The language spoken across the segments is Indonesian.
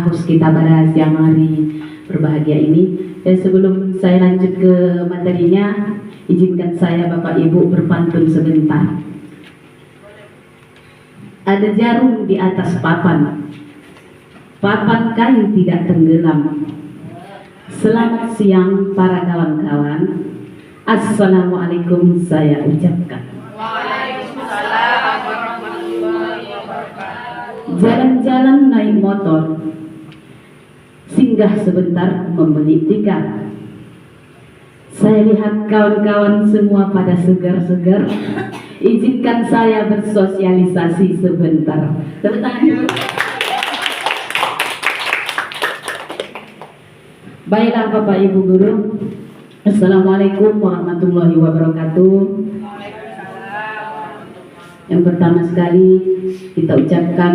harus kita bahas siang hari berbahagia ini. Dan sebelum saya lanjut ke materinya, izinkan saya Bapak Ibu berpantun sebentar. Ada jarum di atas papan, papan kayu tidak tenggelam. Selamat siang para kawan-kawan. Assalamualaikum saya ucapkan. Waalaikumsalam warahmatullahi wabarakatuh. Jalan-jalan naik motor, singgah sebentar membeli tikar. Saya lihat kawan-kawan semua pada segar-segar. Izinkan saya bersosialisasi sebentar. Tepuk tangan dulu. Baiklah Bapak Ibu Guru, Assalamualaikum warahmatullahi wabarakatuh. Yang pertama sekali kita ucapkan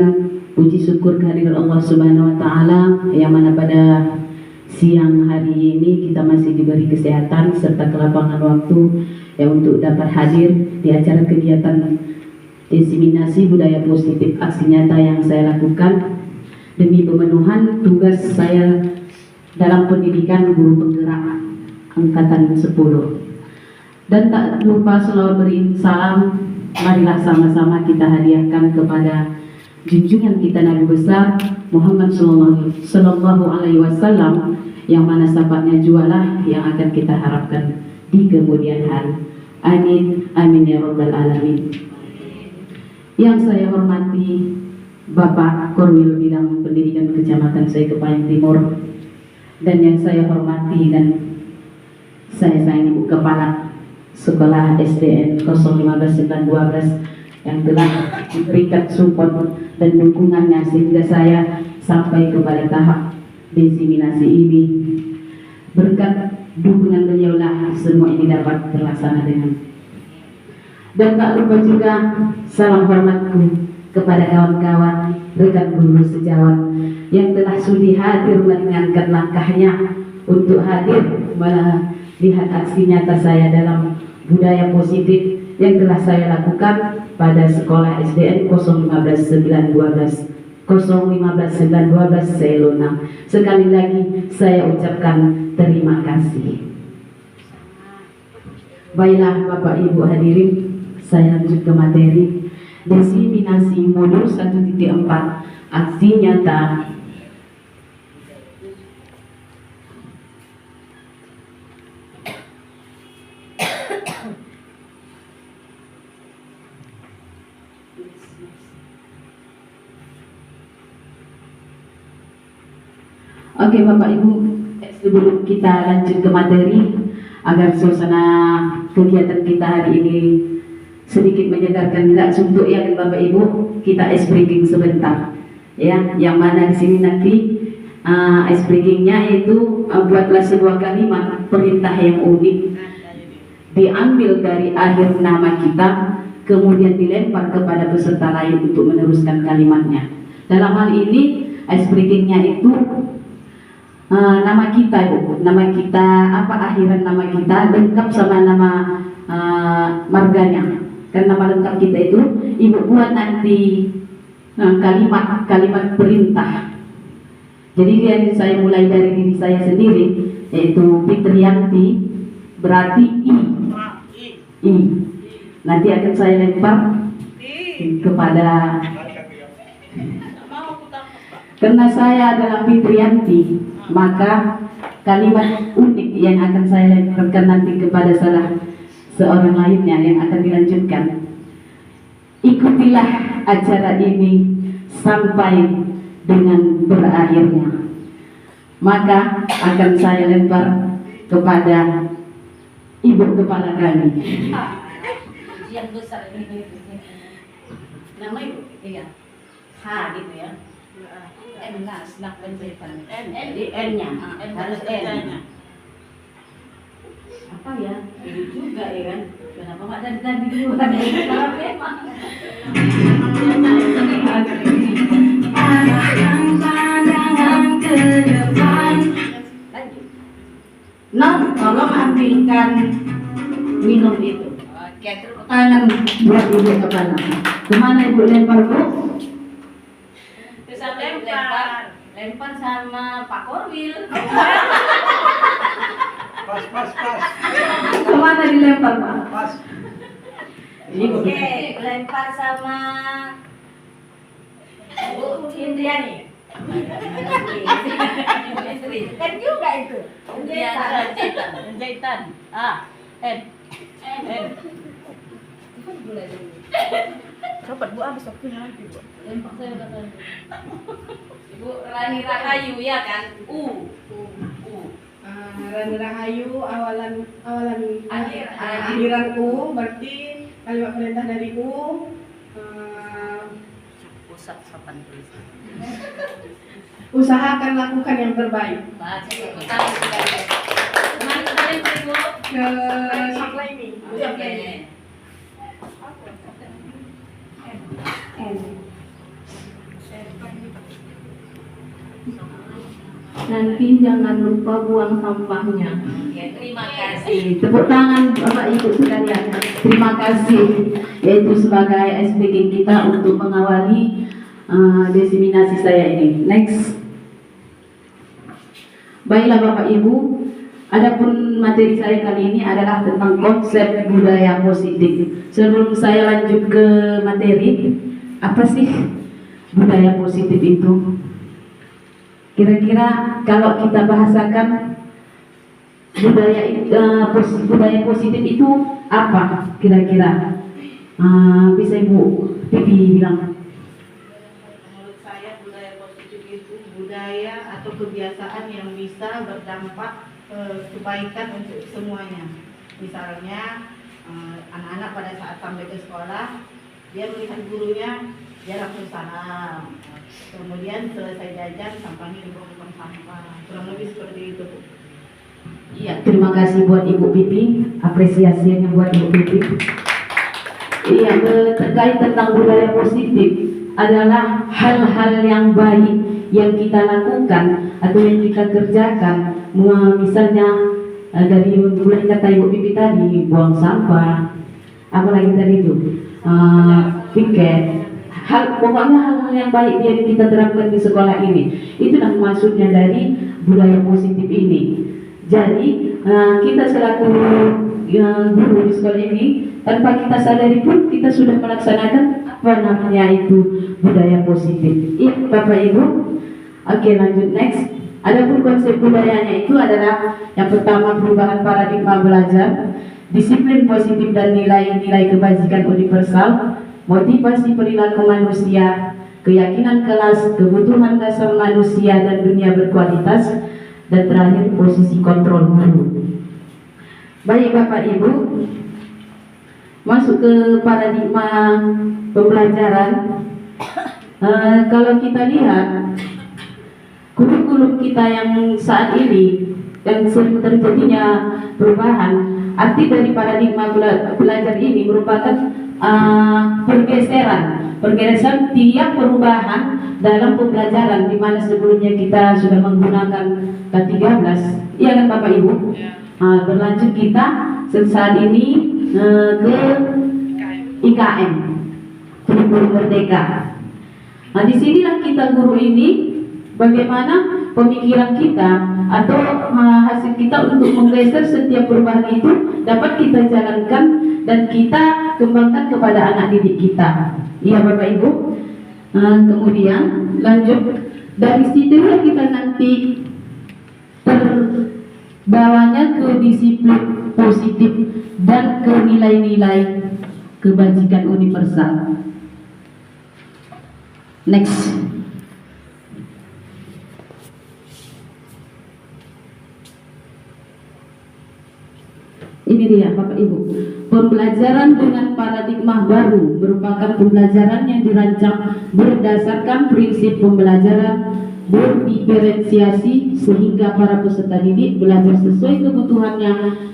puji syukur kehadirat Allah Subhanahu wa taala yang mana pada siang hari ini kita masih diberi kesehatan serta kelapangan waktu untuk dapat hadir di acara kegiatan diseminasi budaya positif aksi nyata yang saya lakukan demi pemenuhan tugas saya dalam pendidikan guru penggerak angkatan 10. Dan tak lupa selalu beri salam, marilah sama-sama kita hadiahkan kepada junjungan kita Nabi besar Muhammad Sallallahu Alaihi Wasallam yang mana syafaatnya jualah yang akan kita harapkan di kemudian hari. Amin, amin ya rabbal alamin. Yang saya hormati Bapak Korwil Bidang Pendidikan Kecamatan saya Kepanjen Timur, dan yang saya hormati dan saya sayangi Ibu Kepala Sekolah SDN 015-912 yang telah memberikan support dan dukungannya sehingga saya sampai kepada tahap diseminasi ini. Berkat dukungan beliaulah semua ini dapat terlaksana dengan. Dan tak lupa juga salam hormatku kepada kawan-kawan rekan guru sejawat yang telah sudi hadir meringankan langkahnya untuk hadir melihat aksi nyata saya dalam budaya positif yang telah saya lakukan pada sekolah SDN 015-912 Selona. Sekali lagi saya ucapkan terima kasih. Baiklah Bapak Ibu hadirin, saya lanjut ke materi diseminasi modul 1.4 aksi nyata. Oke Bapak Ibu, sebelum kita lanjut ke materi, agar suasana kegiatan kita hari ini sedikit menyegarkan, enggak suntuk ya Bapak Ibu, kita ice breaking sebentar ya, yang mana di sini nanti ice breakingnya itu buatlah sebuah kalimat perintah yang unik, diambil dari akhir nama kita kemudian dilempar kepada peserta lain untuk meneruskan kalimatnya. Dalam hal ini ice breakingnya itu nama kita Ibu, nama kita apa, akhiran nama kita lengkap sama nama marganya. Karena nama lengkap kita itu Ibu buat nanti kalimat perintah. Jadi saya mulai dari diri saya sendiri, yaitu Fitriyanti, berarti I. Nanti akan saya lempar kepada, karena saya adalah Fitriyanti, maka kalimat unik yang akan saya lemparkan nanti kepada salah seorang lainnya yang akan dilanjutkan. Ikutilah acara ini sampai dengan berakhirnya. Maka akan saya lempar kepada Ibu Kepala kami. Yang besar ini. Nama Ibu? Iya. H gitu ya. N-nya, senak penceritaan. Jadi N-nya harus N. Apa ya? Ini juga ya kan? Kenapa nggak dari tadi duluan ya? Kalau memang arahkan pandangan ke depan. Nah, tolong ambilkan minum itu. oke, terus Tangan buat Ibu Kepala. Kemana Ibu lempar Bu? bisa lempar. Lempar sama Pak Korwil. Pas. Kemana dilempar Pak? Pas. Oke, lempar sama Bu Indriani. Kan juga itu. Jahitan. Cepat Bu, habis waktunya nanti Bu. Lempar saya kata. Ibu Rani Rahayu ya kan? U. Rani Rahayu awalan Akhiran. akhiran U, berarti kalimat perintah dari U. Pusat sopan tulisan. Usahakan lakukan yang terbaik. Baca utama sekali. Kemana kalian Ibu? Ke supply ini. Oke. N. Nanti jangan lupa buang sampahnya. Oke, terima kasih. Tepuk tangan Bapak Ibu sekalian. Terima kasih yaitu sebagai speaking kita untuk mengawali diseminasi saya ini. Next. Baiklah Bapak Ibu, adapun materi saya kali ini adalah tentang konsep budaya positif. Sebelum saya lanjut ke materi, apa sih budaya positif itu? Kira-kira kalau kita bahasakan budaya positif itu apa? Kira-kira bisa Ibu Pipi bilang? Menurut saya budaya positif itu budaya atau kebiasaan yang bisa berdampak kebaikan untuk semuanya. Misalnya anak-anak pada saat sampai ke sekolah, dia melihat gurunya, dia langsung salam. Kemudian selesai jajan, sampahnya dibuang sampah. Kurang lebih seperti itu. Iya, terima kasih buat Ibu Pipi, apresiasinya buat Ibu Pipi. Iya, terkait tentang budaya positif adalah hal-hal yang baik yang kita lakukan atau yang kita kerjakan. Misalnya dari mulai kata Ibu Pipi tadi, buang sampah, apa lagi tadi itu, piket. Pokoknya hal-hal yang baik yang kita terapkan di sekolah ini, itulah maksudnya dari budaya positif ini. Jadi kita selaku guru di sekolah ini, tanpa kita sadari pun kita sudah melaksanakan apa namanya itu budaya positif. Iya Bapak Ibu. Oke, lanjut next. Adapun konsep budayanya itu adalah yang pertama perubahan paradigma belajar, disiplin positif dan nilai-nilai kebajikan universal, motivasi perilaku manusia, keyakinan kelas, kebutuhan dasar manusia dan dunia berkualitas, dan terakhir posisi kontrol guru. Baik Bapak Ibu, masuk ke paradigma pembelajaran. Kalau kita lihat kurikulum kita yang saat ini dan sering terjadinya perubahan, arti dari paradigma belajar ini merupakan pergeseran tiap perubahan dalam pembelajaran, di mana sebelumnya kita sudah menggunakan K13, iya kan Bapak Ibu? Berlanjut kita saat ini ke IKM, kurikulum merdeka. Nah, disinilah kita guru ini bagaimana pemikiran kita atau hasil kita untuk menggeser setiap perubahan itu dapat kita jalankan dan kita kembangkan kepada anak didik kita. Iya Bapak Ibu. Kemudian lanjut dari situlah kita nanti terbawanya ke disiplin positif dan ke nilai-nilai kebajikan universal. Next. Ini dia Bapak Ibu. Pembelajaran dengan paradigma baru merupakan pembelajaran yang dirancang berdasarkan prinsip pembelajaran berdiferensiasi sehingga para peserta didik belajar sesuai kebutuhannya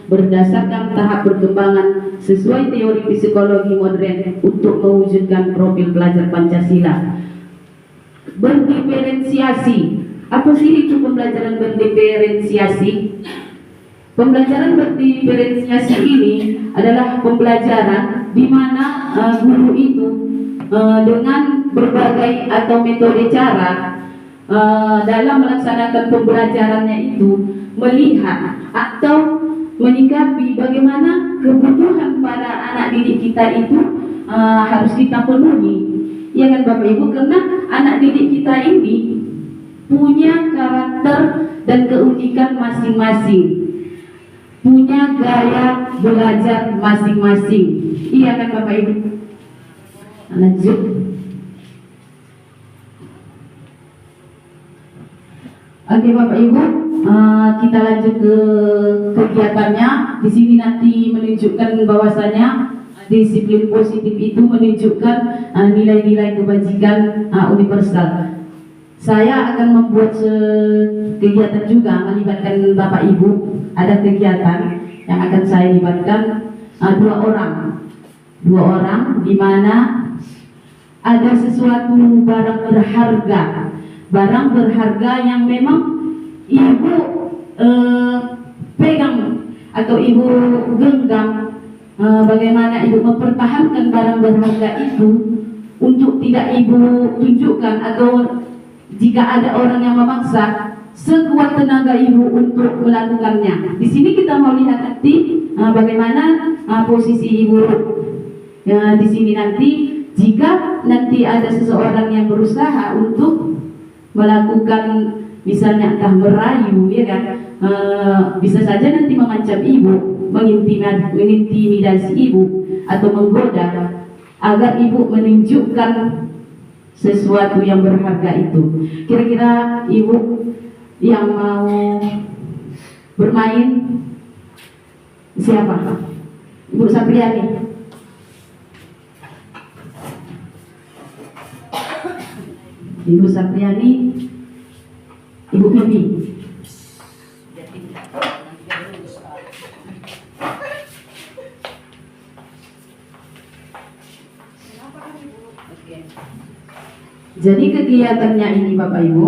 berdasarkan tahap perkembangan sesuai teori psikologi modern untuk mewujudkan profil pelajar Pancasila. Berdiferensiasi. Apa sih itu pembelajaran berdiferensiasi? Pembelajaran berdiferensiasi ini adalah pembelajaran di mana guru itu dengan berbagai atau metode cara dalam melaksanakan pembelajarannya itu melihat atau menyikapi bagaimana kebutuhan para anak didik kita itu harus kita penuhi, ya kan Bapak Ibu, karena anak didik kita ini punya karakter dan keunikan masing-masing, punya gaya belajar masing-masing, iya kan Bapak Ibu. Lanjut. Oke Bapak Ibu, kita lanjut ke kegiatannya. Di sini nanti menunjukkan bahwasanya disiplin positif itu menunjukkan nilai-nilai kebajikan universal. Saya akan membuat kegiatan juga melibatkan Bapak Ibu. Ada kegiatan yang akan saya libatkan dua orang, di mana ada sesuatu barang berharga yang memang ibu pegang atau ibu genggam, bagaimana ibu mempertahankan barang berharga itu untuk tidak ibu tunjukkan, atau jika ada orang yang memaksa, sekuat tenaga ibu untuk melakukannya. Di sini kita mau lihat nanti bagaimana posisi ibu di sini nanti. Jika nanti ada seseorang yang berusaha untuk melakukan misalnya entah merayu, ya kan, bisa saja nanti mengancam ibu, mengintimidasi ibu atau menggoda agar ibu menunjukkan sesuatu yang berharga itu. Kira-kira ibu yang mau bermain siapa? Ibu Sapriani. Ibu Sapriani, Ibu Bibi. Jadi kegiatannya ini Bapak Ibu,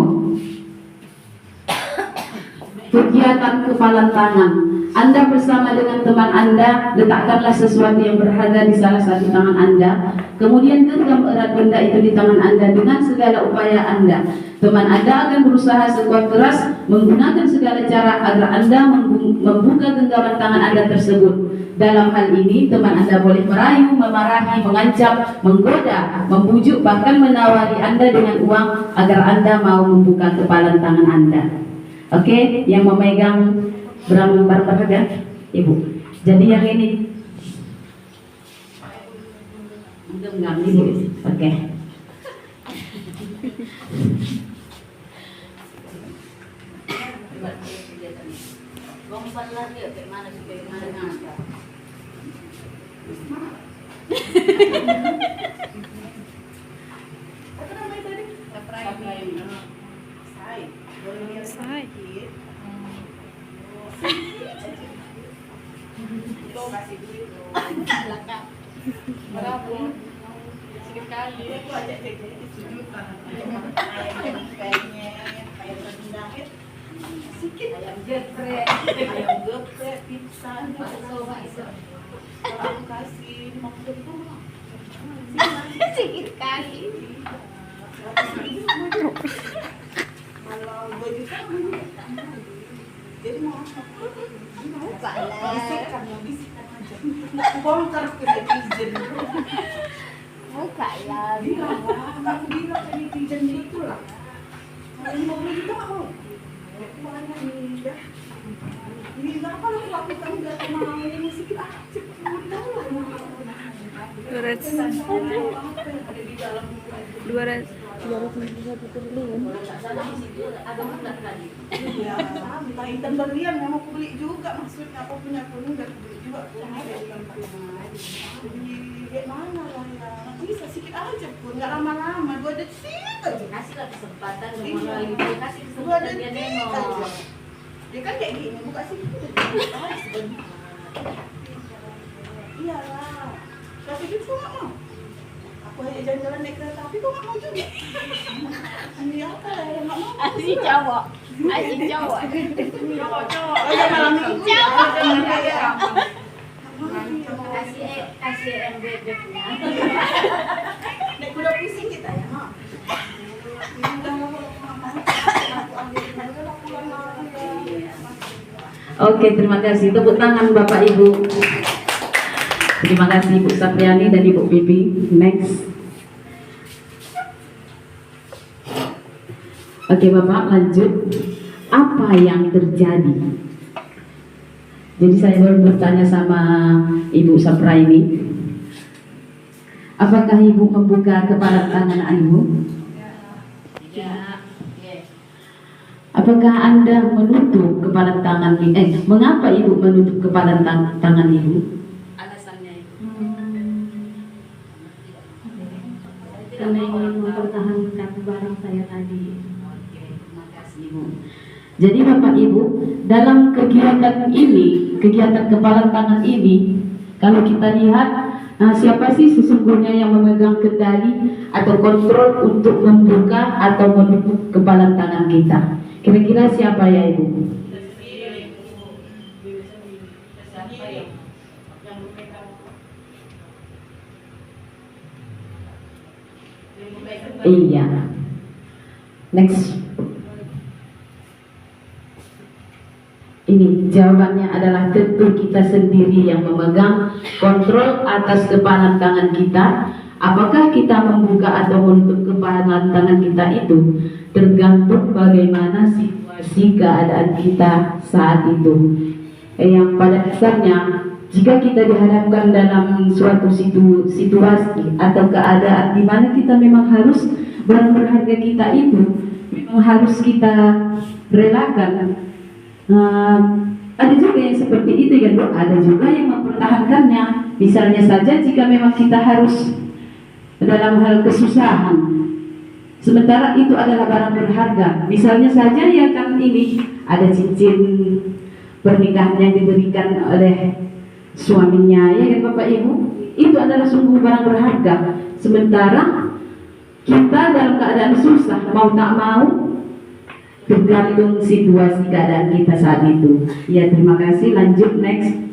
kegiatan kepalan tangan. Anda bersama dengan teman Anda, letakkanlah sesuatu yang berharga di salah satu tangan Anda. Kemudian genggam erat benda itu di tangan Anda dengan segala upaya Anda. Teman Anda akan berusaha sekuat keras menggunakan segala cara agar Anda membuka genggaman tangan Anda tersebut. Dalam hal ini, teman Anda boleh merayu, memarahi, mengancam, menggoda, membujuk, bahkan menawari Anda dengan uang agar Anda mau membuka kepalan tangan Anda. Oke, yang memegang barang berharga, Ibu. Jadi yang ini genggam Ibu. Oke. Lompat lagi, bagaimana ngangkat? Apa namanya tadi? Sai. Itu kasih duit loh. Belakang. Berapa? Sedikit kali. Aku ajak jajan itu sejuta. Ayam rendang sedikit. Ayam geprek, pizza, bakso. Kalau aku kasih 50 tuh sedikit kali. Kalau 2 juta jadi mau apa? Mau bisikan aja. Bongkar ke netizen. Mau kalah. Aku bilang ke netizen itu lah. Kalau 50 juta nggak mau. Ini berapa lo lakukan nggak mau ini sedikit aja. Iya, entah item berlian yang mau aku beli juga, maksudnya aku punya kuning dan beli juga jadi mana lah ya, bisa sedikit aja pun, nggak lama-lama, 2 detik aja. Kasihlah kesempatan, Iya. kasih 2 kesempatan dia detik nengok. aja. Ya kan kayak gini, buka sedikit aja sebentar. Iyalah, kasih gitu nggak mau. Aku aja jalan-jalan naik kereta api kok nggak mau juga. Ini apa ya yang nggak mau? Asik cowok. Oh ya malam minggu. Kasih yang bebeknya. Naik kuda pusing kita ya, Mak. Ini udah nggak mau. Oke, terima kasih. Tepuk tangan Bapak Ibu. Terima kasih Ibu Sapriani dan Ibu Pipi. Next. Oke Bapak, lanjut. Apa yang terjadi? Jadi saya baru bertanya sama Ibu Sapriani. Apakah Ibu membuka kepala tangan Ibu? Ya. Apakah Anda menutup kepala tangan Ibu? Mengapa Ibu menutup kepala tangan Ibu? Alasannya Karena ingin mempertahankan barang saya tadi. Oke, terima kasih Ibu. Jadi Bapak Ibu, dalam kegiatan ini, kegiatan kepala tangan ini, kalau kita lihat siapa sih sesungguhnya yang memegang kendali atau kontrol untuk membuka atau menutup kepala tangan kita? Kira-kira siapa ya Ibu? Iya. Next. Ini jawabannya adalah tentu kita sendiri yang memegang kontrol atas kepala tangan kita. Apakah kita membuka atau menutup kepala tangan kita itu tergantung bagaimana situasi keadaan kita saat itu. Yang pada dasarnya jika kita dihadapkan dalam suatu situasi atau keadaan di mana kita memang harus barang berharga kita itu memang harus kita relakan. Ada juga yang seperti itu kan Bu, ada juga yang mempertahankannya. Misalnya saja jika memang kita harus dalam hal kesusahan, sementara itu adalah barang berharga. Misalnya saja ya kan ini ada cincin pernikahan yang diberikan oleh suaminya, ya kan Bapak Ibu, itu adalah sungguh barang berharga. Sementara kita dalam keadaan susah, mau tak mau tergantung situasi keadaan kita saat itu. Ya, terima kasih. Lanjut, next.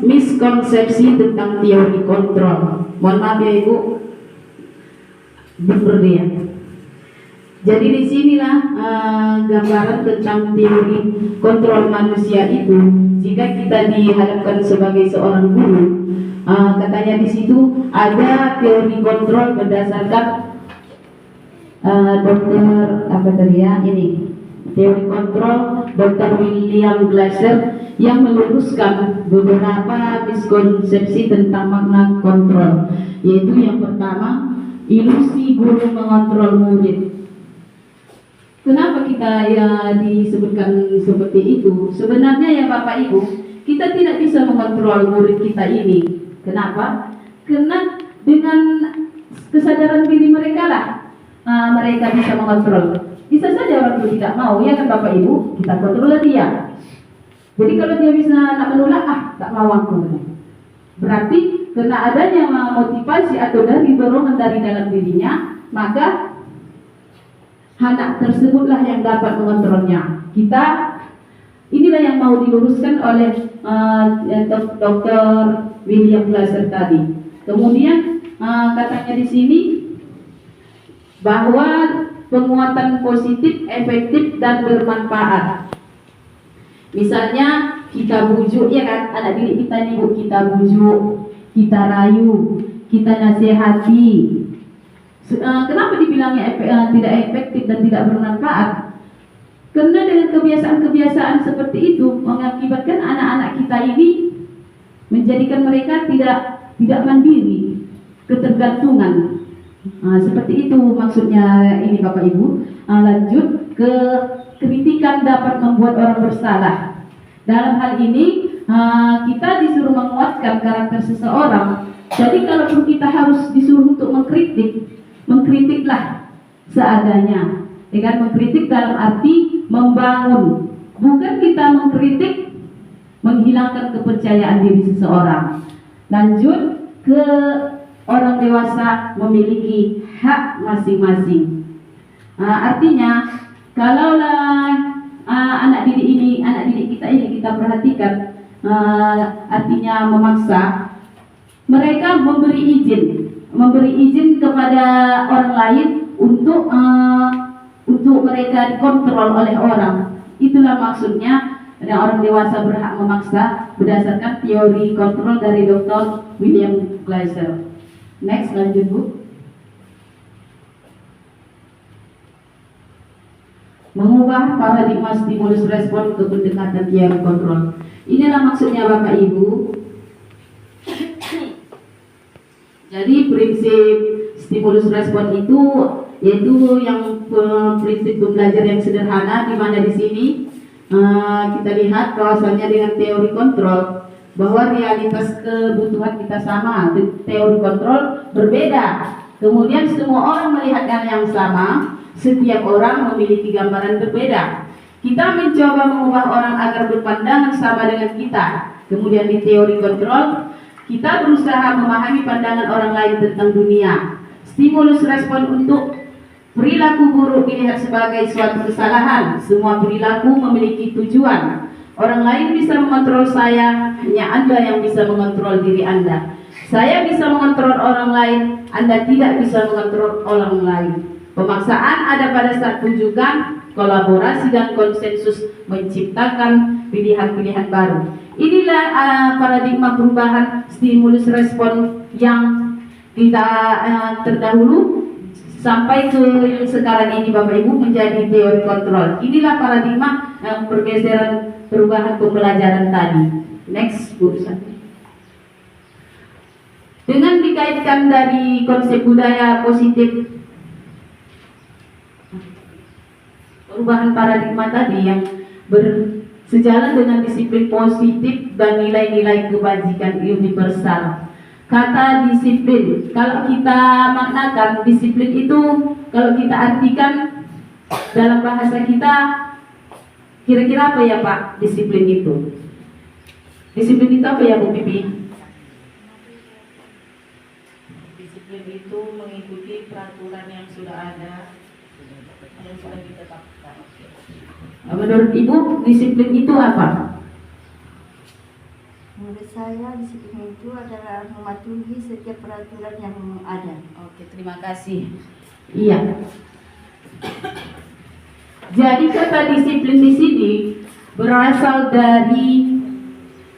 Miskonsepsi tentang teori kontrol. Mohon maaf ya Ibu, benar dia. Jadi disinilah gambaran tentang teori kontrol manusia itu. Jika kita dihadapkan sebagai seorang guru, katanya di situ ada teori kontrol berdasarkan Dokter apa tadi ya, ini teori kontrol Dr. William Glasser yang meluruskan beberapa miskonsepsi tentang makna kontrol, yaitu yang pertama, ilusi guru mengontrol murid. Kenapa kita ya disebutkan seperti itu? Sebenarnya ya Bapak Ibu, kita tidak bisa mengontrol murid kita ini. Kenapa? Karena dengan kesadaran diri mereka lah mereka bisa mengontrol. Bisa saja orang itu tidak mau, ya kan Bapak Ibu, kita kontrol dia. Jadi kalau dia bisa nak menolak, tak mau aku. Berarti karena adanya motivasi atau dari dorongan dari dalam dirinya, maka anak tersebutlah yang dapat mengontrolnya. Inilah yang mau diluruskan oleh Dr. William Glasser tadi. Kemudian katanya di sini bahwa penguatan positif, efektif dan bermanfaat. Misalnya kita bujuk, ya kan, anak didik kita nih Bu, kita bujuk, kita rayu, kita nasihati. Kenapa dibilangnya tidak efektif dan tidak bermanfaat? Karena dengan kebiasaan-kebiasaan seperti itu mengakibatkan anak-anak kita ini menjadikan mereka tidak mandiri, ketergantungan. Seperti itu maksudnya ini Bapak Ibu. Lanjut ke kritikan dapat membuat orang bersalah. Dalam hal ini kita disuruh menguatkan karakter seseorang. Jadi kalaupun kita harus disuruh untuk mengkritiklah seadanya. Dengan mengkritik dalam arti membangun, bukan kita mengkritik menghilangkan kepercayaan diri seseorang. Lanjut ke orang dewasa memiliki hak masing-masing. Artinya, kalaulah anak didik kita ini kita perhatikan, artinya memaksa, mereka memberi izin kepada orang lain untuk mereka dikontrol oleh orang. Itulah maksudnya dan orang dewasa berhak memaksa berdasarkan teori kontrol dari Dr. William Glasser. Next, lanjut Bu. Mengubah paradigma stimulus respon ke pendekatan teori kontrol. Inilah maksudnya Bapak Ibu. Jadi prinsip stimulus respon itu yaitu yang prinsip pembelajaran yang sederhana, di mana di sini kita lihat bahwasanya dengan teori kontrol bahwa realitas kebutuhan kita sama, teori kontrol berbeda. Kemudian semua orang melihat hal yang sama, setiap orang memiliki gambaran berbeda. Kita mencoba mengubah orang agar berpandangan sama dengan kita. Kemudian di teori kontrol kita berusaha memahami pandangan orang lain tentang dunia. Stimulus respon untuk perilaku buruk dilihat sebagai suatu kesalahan. Semua perilaku memiliki tujuan. Orang lain bisa mengontrol saya, hanya Anda yang bisa mengontrol diri Anda. Saya bisa mengontrol orang lain, Anda tidak bisa mengontrol orang lain. Pemaksaan ada pada saat tunjukkan, kolaborasi dan konsensus menciptakan pilihan-pilihan baru. Inilah paradigma perubahan stimulus respon yang kita terdahulu sampai ke yang sekarang ini Bapak Ibu menjadi teori kontrol. Inilah paradigma pergeseran perubahan pembelajaran tadi. Next, Bu. Dengan dikaitkan dari konsep budaya positif, perubahan paradigma tadi yang bersejalan dengan disiplin positif dan nilai-nilai kebajikan universal. Kata disiplin, kalau kita maknakan disiplin itu, kalau kita artikan dalam bahasa kita, kira-kira apa ya Pak disiplin itu? Disiplin itu apa ya Bu Pipi? Disiplin itu mengikuti peraturan yang sudah ada, yang sudah ditetapkan. Menurut Ibu, disiplin itu apa? Menurut saya disiplin itu adalah mematuhi setiap peraturan yang ada. Oke, terima kasih. Iya. Jadi kata disiplin di sini berasal dari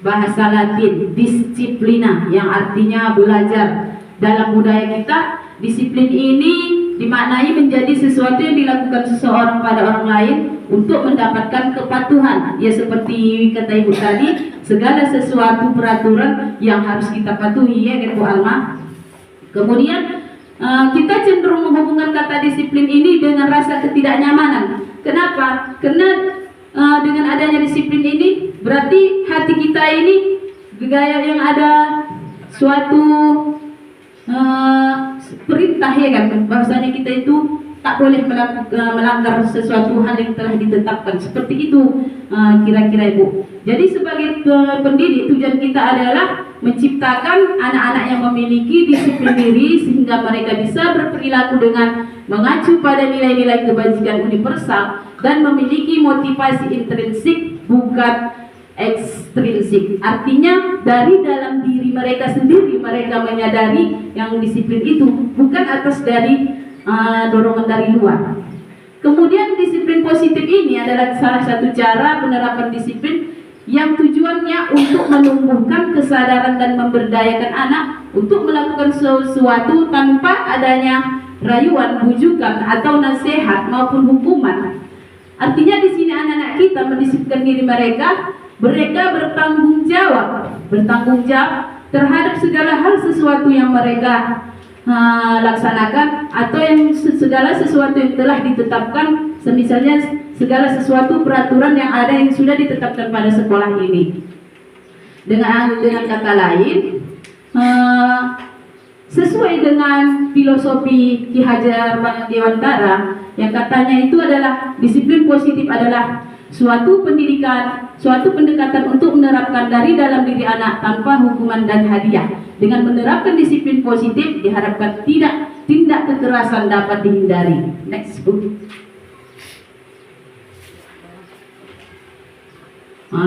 bahasa Latin disciplina yang artinya belajar. Dalam budaya kita, disiplin ini dimaknai menjadi sesuatu yang dilakukan seseorang pada orang lain untuk mendapatkan kepatuhan. Ya seperti kata Ibu tadi, segala sesuatu peraturan yang harus kita patuhi, ya Bu Alma. Kemudian kita cenderung menghubungkan kata disiplin ini dengan rasa ketidaknyamanan. Kenapa? Karena dengan adanya disiplin ini berarti hati kita ini gaya yang ada suatu perintah, ya kan, bahwasanya kita itu tak boleh melanggar sesuatu hal yang telah ditetapkan. Seperti itu kira-kira Ibu. Jadi sebagai pendidik, tujuan kita adalah menciptakan anak-anak yang memiliki disiplin diri sehingga mereka bisa berperilaku dengan mengacu pada nilai-nilai kebajikan universal dan memiliki motivasi intrinsik bukan ekstrinsik. Artinya dari dalam diri mereka sendiri mereka menyadari yang disiplin itu, bukan atas dari dorongan dari luar. Kemudian disiplin positif ini adalah salah satu cara penerapan disiplin yang tujuannya untuk menumbuhkan kesadaran dan memberdayakan anak untuk melakukan sesuatu tanpa adanya rayuan, bujukan atau nasihat maupun hukuman. Artinya di sini anak-anak kita mendisiplinkan diri mereka bertanggung jawab terhadap segala hal sesuatu yang mereka laksanakan atau yang segala sesuatu yang telah ditetapkan, semisalnya segala sesuatu peraturan yang ada yang sudah ditetapkan pada sekolah ini. Dengan kata lain, sesuai dengan filosofi Ki Hajar Dewantara yang katanya itu adalah disiplin positif adalah suatu pendidikan, suatu pendekatan untuk menerapkan dari dalam diri anak tanpa hukuman dan hadiah. Dengan menerapkan disiplin positif diharapkan tindak kekerasan dapat dihindari. Next book.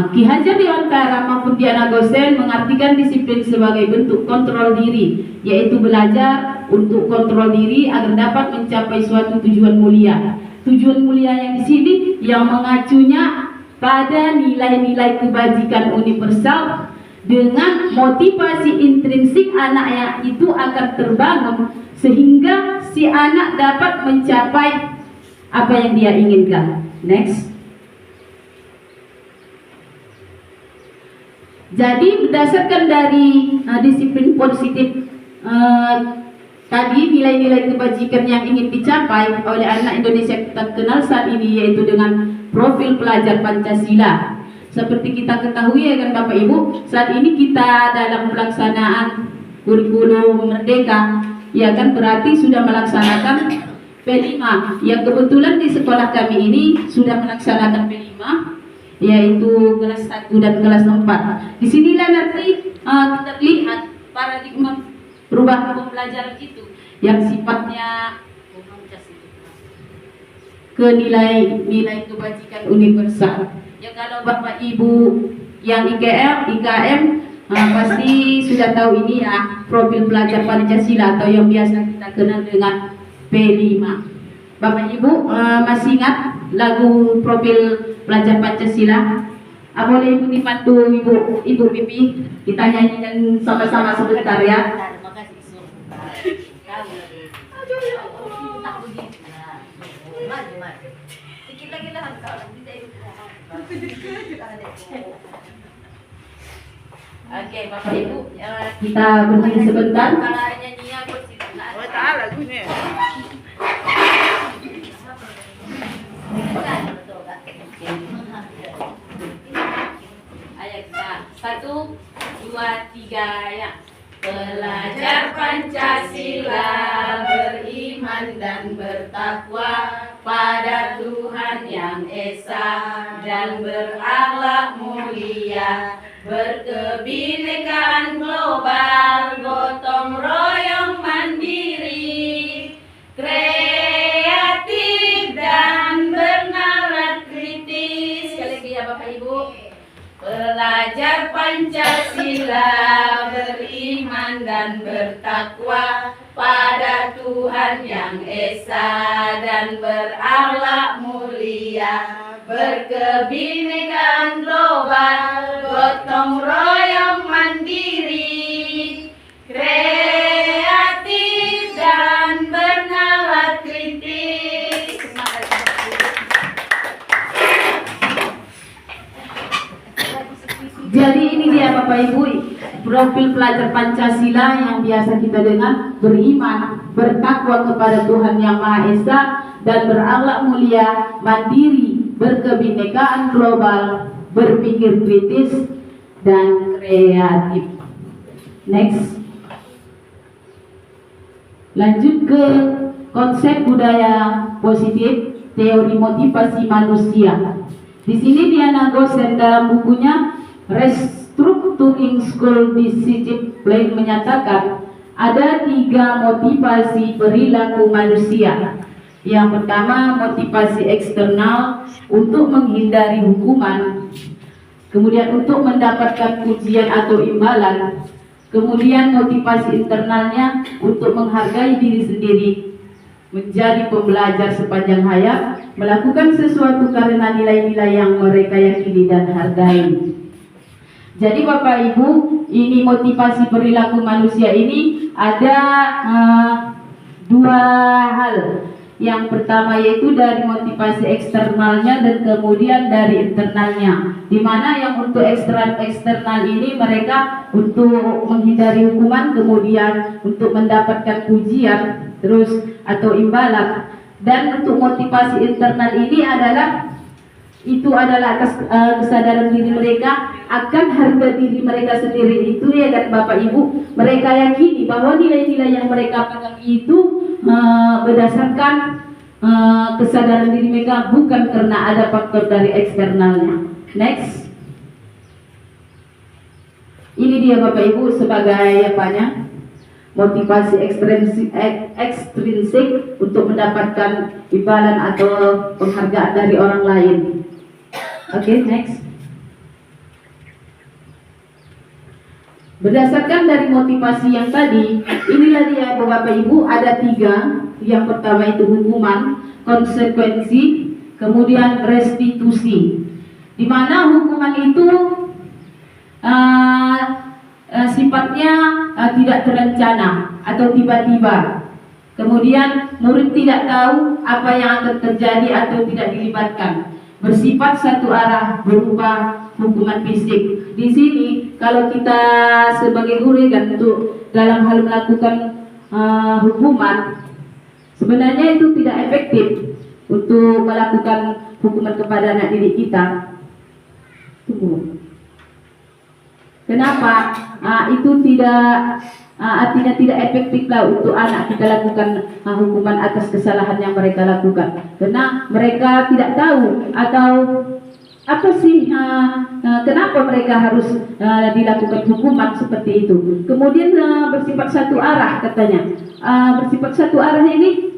Ki Hajar Dewantara maupun Diana Gosen mengartikan disiplin sebagai bentuk kontrol diri, yaitu belajar untuk kontrol diri agar dapat mencapai suatu tujuan mulia. tujuan mulia yang di sini yang mengacunya pada nilai-nilai kebajikan universal dengan motivasi intrinsik anak yang itu akan terbangun sehingga si anak dapat mencapai apa yang dia inginkan. Next. Jadi berdasarkan dari disiplin positif tadi, nilai-nilai kebajikan yang ingin dicapai oleh anak Indonesia kita kenal saat ini yaitu dengan profil pelajar Pancasila. Seperti kita ketahui ya kan Bapak Ibu, saat ini kita dalam pelaksanaan kurikulum Merdeka, ya kan, berarti sudah melaksanakan P5. Yang kebetulan di sekolah kami ini sudah melaksanakan P5, yaitu kelas 1 dan kelas 4. Disinilah nanti terlihat paradigma perubahan pembelajaran itu yang sifatnya ke nilai kebajikan universal. Ya kalau Bapak Ibu yang IKM pasti sudah tahu ini ya, profil pelajar Pancasila atau yang biasa kita kenal dengan P5. Bapak Ibu masih ingat lagu profil pelajar Pancasila? Boleh Ibu dibantu Ibu Pipi, kita nyanyikan sama-sama sebentar ya. Makasih Sur. Tak begitu. Maju. Sikit lagi lah kau. Oke, Bapak Ibu, Kita berdiri sebentar. kalau nyanyinya buat situ. Oh, tak lagunya. Ayo kita 1, 2, 3 ya. Pelajar Pancasila beriman dan bertakwa pada Tuhan Yang Esa dan berakhlak mulia, berkebinekaan global, gotong royong mandiri, kreatif dan bernalar kritis. Sekali lagi ya Bapak Ibu. Pelajar Pancasila beriman dan bertakwa pada Tuhan Yang Esa dan berakhlak mulia, berkebinekaan global, gotong royong mandiri, kreatif dan bernalar kritis. Jadi ini dia Bapak Ibu, profil pelajar Pancasila yang biasa kita dengar, beriman, bertakwa kepada Tuhan Yang Maha Esa dan berakhlak mulia, mandiri, berkebinekaan global, berpikir kritis dan kreatif. Next. Lanjut ke konsep budaya positif, teori motivasi manusia. Di sini Diana Gosen dalam bukunya Restructuring School Discipline menyatakan ada 3 motivasi perilaku manusia. Yang pertama, motivasi eksternal untuk menghindari hukuman, kemudian untuk mendapatkan pujian atau imbalan, kemudian motivasi internalnya untuk menghargai diri sendiri, menjadi pembelajar sepanjang hayat, melakukan sesuatu karena nilai-nilai yang mereka yakini dan hargai. Jadi Bapak Ibu, ini motivasi perilaku manusia ini ada 2 hal. Yang pertama yaitu dari motivasi eksternalnya dan kemudian dari internalnya. Di mana yang untuk eksternal ini mereka untuk menghindari hukuman, kemudian untuk mendapatkan pujian, terus atau imbalan. Dan untuk motivasi internal ini adalah kesadaran diri mereka akan harga diri mereka sendiri itu ya kan Bapak Ibu. Mereka yakini bahwa nilai-nilai yang mereka pegang itu berdasarkan kesadaran diri mereka, bukan karena ada faktor dari eksternalnya. Next. Ini dia Bapak Ibu sebagai motivasi ekstrinsik untuk mendapatkan imbalan atau penghargaan dari orang lain. Oke, next. Berdasarkan dari motivasi yang tadi, inilah dia Bapak Ibu, ada 3. Yang pertama itu hukuman, konsekuensi, kemudian restitusi. Di mana hukuman itu sifatnya tidak terencana atau tiba-tiba. Kemudian murid tidak tahu apa yang akan terjadi atau tidak dilibatkan. Bersifat satu arah berupa hukuman fisik. Di sini kalau kita sebagai guru kan untuk dalam hal melakukan hukuman, sebenarnya itu tidak efektif untuk melakukan hukuman kepada anak didik kita. Tunggu. Kenapa? Itu tidak artinya tidak efektiflah untuk anak kita lakukan hukuman atas kesalahan yang mereka lakukan, karena mereka tidak tahu atau apa sih kenapa mereka harus dilakukan hukuman seperti itu. Kemudian bersifat satu arah katanya. Bersifat satu arah ini,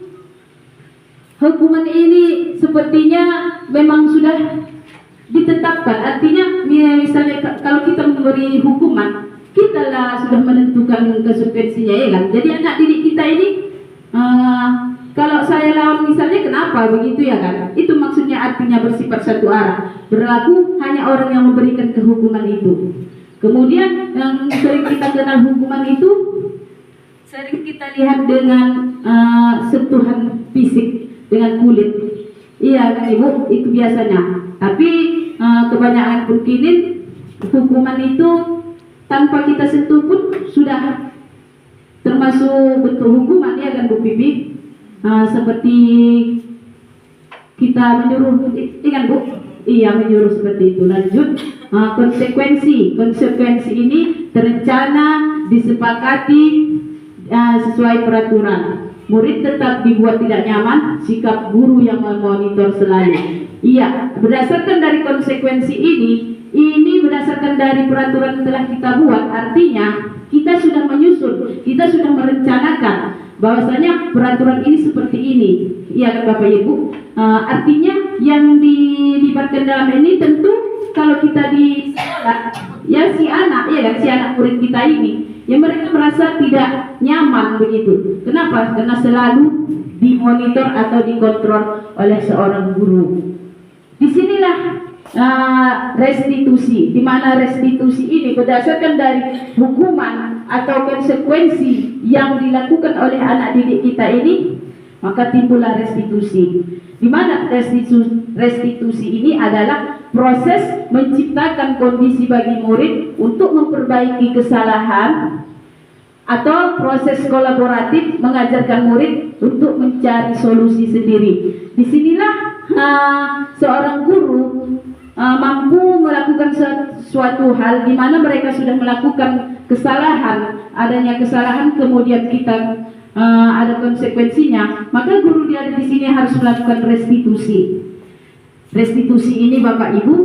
hukuman ini sepertinya memang sudah ditetapkan. Artinya misalnya kalau kita memberi hukuman, kita lah sudah menentukan konsekuensinya, ya kan? Jadi anak didik kita ini kalau saya lawan misalnya, kenapa begitu, ya kan? Itu maksudnya artinya bersifat satu arah, berlaku hanya orang yang memberikan kehukuman itu. Kemudian yang sering kita kenal hukuman itu sering kita lihat dengan sentuhan fisik, dengan kulit. Iya kan Ibu, itu biasanya. Tapi kebanyakan pun kini hukuman itu tanpa kita sentuh pun sudah termasuk bentuk hukuman, ya kan Bu Bibi? Seperti kita menyuruh, kan Bu? Iya, menyuruh seperti itu. Lanjut, konsekuensi ini terencana, disepakati sesuai peraturan. Murid tetap dibuat tidak nyaman, sikap guru yang memonitor selalu. Iya, berdasarkan dari konsekuensi ini berdasarkan dari peraturan yang telah kita buat, artinya kita sudah menyusun, kita sudah merencanakan bahwasanya peraturan ini seperti ini. Iya kan Bapak Ibu? Artinya yang dilibatkan dalam ini tentu kalau kita di ya si anak murid kita ini, yang mereka merasa tidak nyaman begitu. Kenapa? Karena selalu dimonitor atau dikontrol oleh seorang guru. Disinilah restitusi, di mana restitusi ini berdasarkan dari hukuman atau konsekuensi yang dilakukan oleh anak didik kita ini, maka timbullah restitusi. Di mana restitusi ini adalah proses menciptakan kondisi bagi murid untuk memperbaiki kesalahan, atau proses kolaboratif mengajarkan murid untuk mencari solusi sendiri. Disinilah seorang guru mampu melakukan suatu hal di mana mereka sudah melakukan kesalahan, adanya kesalahan kemudian kita ada konsekuensinya, maka guru dia di sini harus melakukan restitusi. Restitusi ini Bapak Ibu,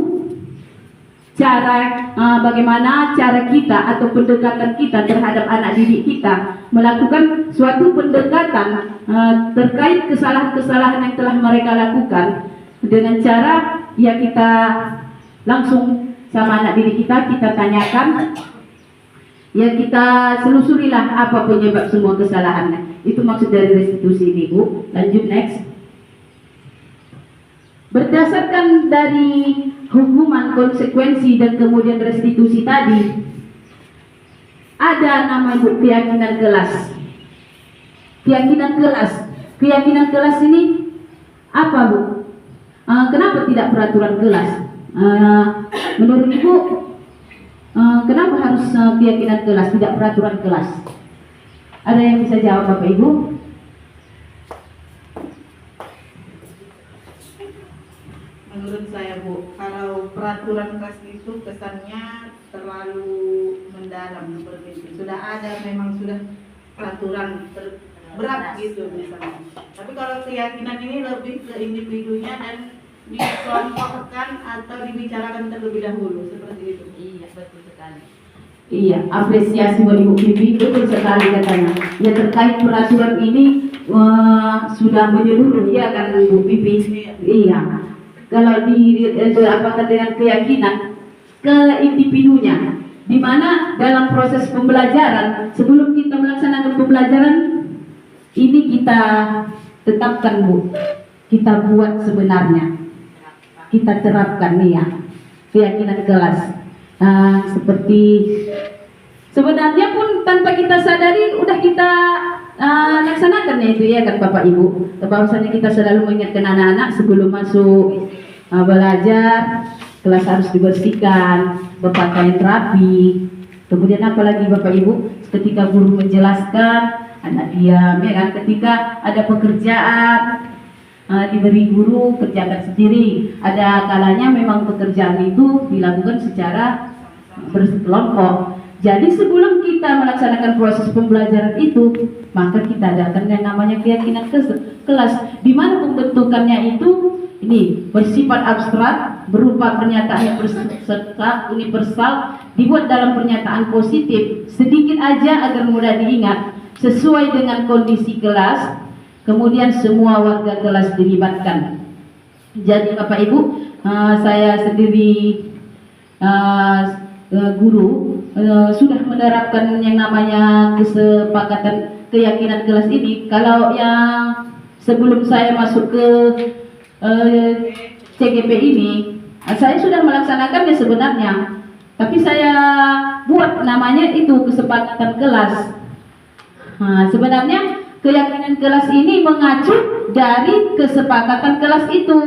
bagaimana cara kita atau pendekatan kita terhadap anak didik kita melakukan suatu pendekatan terkait kesalahan-kesalahan yang telah mereka lakukan, dengan cara ya kita langsung sama anak didik kita tanyakan, ya kita selusurilah apa penyebab semua kesalahannya. Itu maksud dari restitusi ini Bu. Lanjut next. Berdasarkan dari hukuman, konsekuensi dan kemudian restitusi tadi, ada nama Bu keyakinan kelas. Keyakinan kelas ini apa Bu? Kenapa tidak peraturan kelas? Menurut Ibu, kenapa harus keyakinan kelas, tidak peraturan kelas? Ada yang bisa jawab Bapak Ibu? Menurut saya Bu, kalau peraturan kelas itu kesannya terlalu mendalam seperti itu. Sudah ada, memang sudah peraturan berat gitu misalnya. Tapi kalau keyakinan ini lebih ke individunya dan dikelompokkan atau dibicarakan terlebih dahulu seperti itu. Iya, betul sekali. Iya, apresiasi buat Ibu Bibi, betul sekali katanya. Ya terkait peraturan ini sudah menyeluruh, ya kan Bu Bibi? Iya. Kalau apakah dengan keyakinan ke individunya, di mana dalam proses pembelajaran sebelum kita melaksanakan pembelajaran ini kita tetapkan Bu, kita buat sebenarnya, kita terapkan nih ya, keyakinan kelas. Seperti sebenarnya pun tanpa kita sadari udah kita laksanakan ya itu ya kan Bapak Ibu. Bahwasanya kita selalu mengingatkan anak-anak sebelum masuk belajar, kelas harus dibersihkan, berpakaian rapi. Kemudian apalagi Bapak Ibu, ketika guru menjelaskan anak diam ya kan, ketika ada pekerjaan diberi guru kerjakan sendiri. Ada kalanya memang pekerjaan itu dilakukan secara berkelompok. Jadi sebelum kita melaksanakan proses pembelajaran itu, maka kita adakan yang namanya keyakinan kelas, di mana pembentukannya itu ini bersifat abstrak, berupa pernyataan yang bersifat universal, dibuat dalam pernyataan positif, sedikit aja agar mudah diingat, sesuai dengan kondisi kelas. Kemudian semua warga kelas dilibatkan. Jadi Bapak Ibu, saya sendiri guru sudah menerapkan yang namanya kesepakatan keyakinan kelas ini. Kalau yang sebelum saya masuk ke CGP ini, saya sudah melaksanakannya sebenarnya, tapi saya buat namanya itu kesepakatan kelas. Sebenarnya keyakinan kelas ini mengacu dari kesepakatan kelas itu,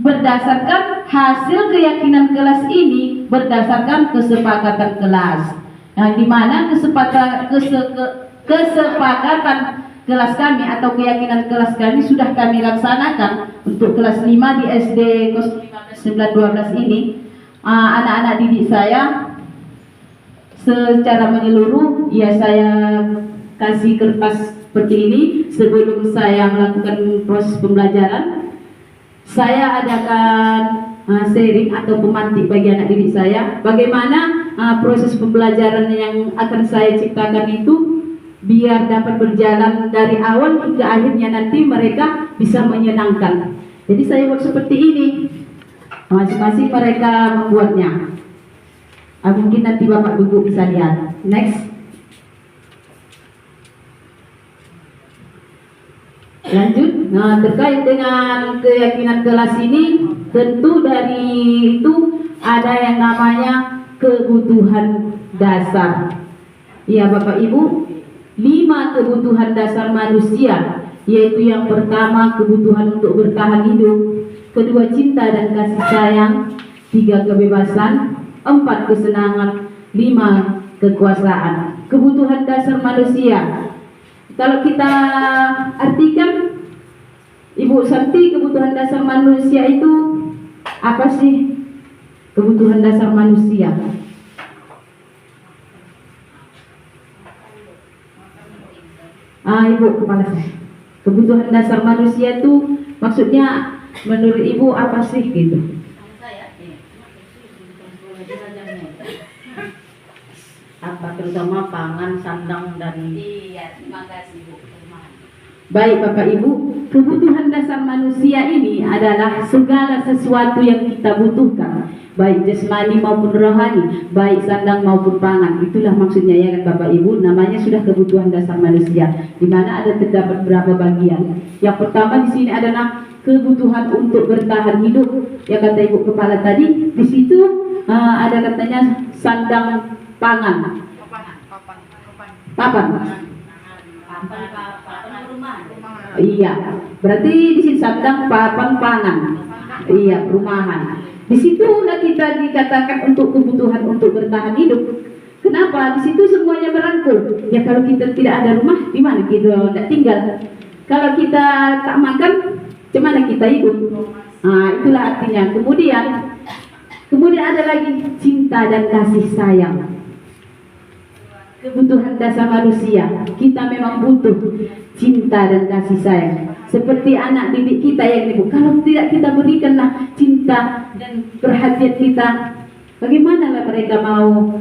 berdasarkan hasil keyakinan kelas ini berdasarkan kesepakatan kelas. Di mana kesepakatan kelas kami atau keyakinan kelas kami sudah kami laksanakan untuk kelas 5 di SD 0912 ini. Anak-anak didik saya secara menyeluruh ya saya kasih kertas seperti ini sebelum saya melakukan proses pembelajaran. Saya adakan sharing atau pemantik bagi anak didik saya bagaimana proses pembelajaran yang akan saya ciptakan itu biar dapat berjalan dari awal hingga akhirnya nanti mereka bisa menyenangkan. Jadi saya buat seperti ini, masing-masing mereka membuatnya. Mungkin nanti Bapak Ibu bisa lihat. Next. Lanjut, terkait dengan keyakinan kelas ini, tentu dari itu ada yang namanya kebutuhan dasar. Ya Bapak Ibu, 5 kebutuhan dasar manusia, yaitu yang pertama kebutuhan untuk bertahan hidup, kedua cinta dan kasih sayang, 3 kebebasan, 4 kesenangan, 5 kekuasaan. Kebutuhan dasar manusia. Kalau kita artikan, Ibu Santi, kebutuhan dasar manusia itu apa sih? Kebutuhan dasar manusia. Ibu kepala saya. Kebutuhan dasar manusia itu maksudnya menurut Ibu apa sih gitu? Apa terutama pangan, sandang dan Terima kasih Bu. Baik Bapak Ibu, kebutuhan dasar manusia ini adalah segala sesuatu yang kita butuhkan, baik jasmani maupun rohani, baik sandang maupun pangan. Itulah maksudnya ya kan Bapak Ibu, namanya sudah kebutuhan dasar manusia, di mana ada terdapat berapa bagian. Yang pertama di sini adalah kebutuhan untuk bertahan hidup. Ya kata Ibu Kepala tadi, di situ ada katanya sandang pangan. Papan. rumah. Iya, berarti di sini sandang, papan, pangan. Iya, perumahan. Di situlah kita dikatakan untuk kebutuhan untuk bertahan hidup. Kenapa? Di situ semuanya merangkul. Ya kalau kita tidak ada rumah, di mana kita tidak tinggal? Kalau kita tak makan, di mana kita hidup? Itulah artinya. Kemudian ada lagi cinta dan kasih sayang. Kebutuhan dasar manusia, kita memang butuh cinta dan kasih sayang. Seperti anak didik kita yang ibu, kalau tidak kita berikanlah cinta dan perhatian kita, bagaimana lah mereka mau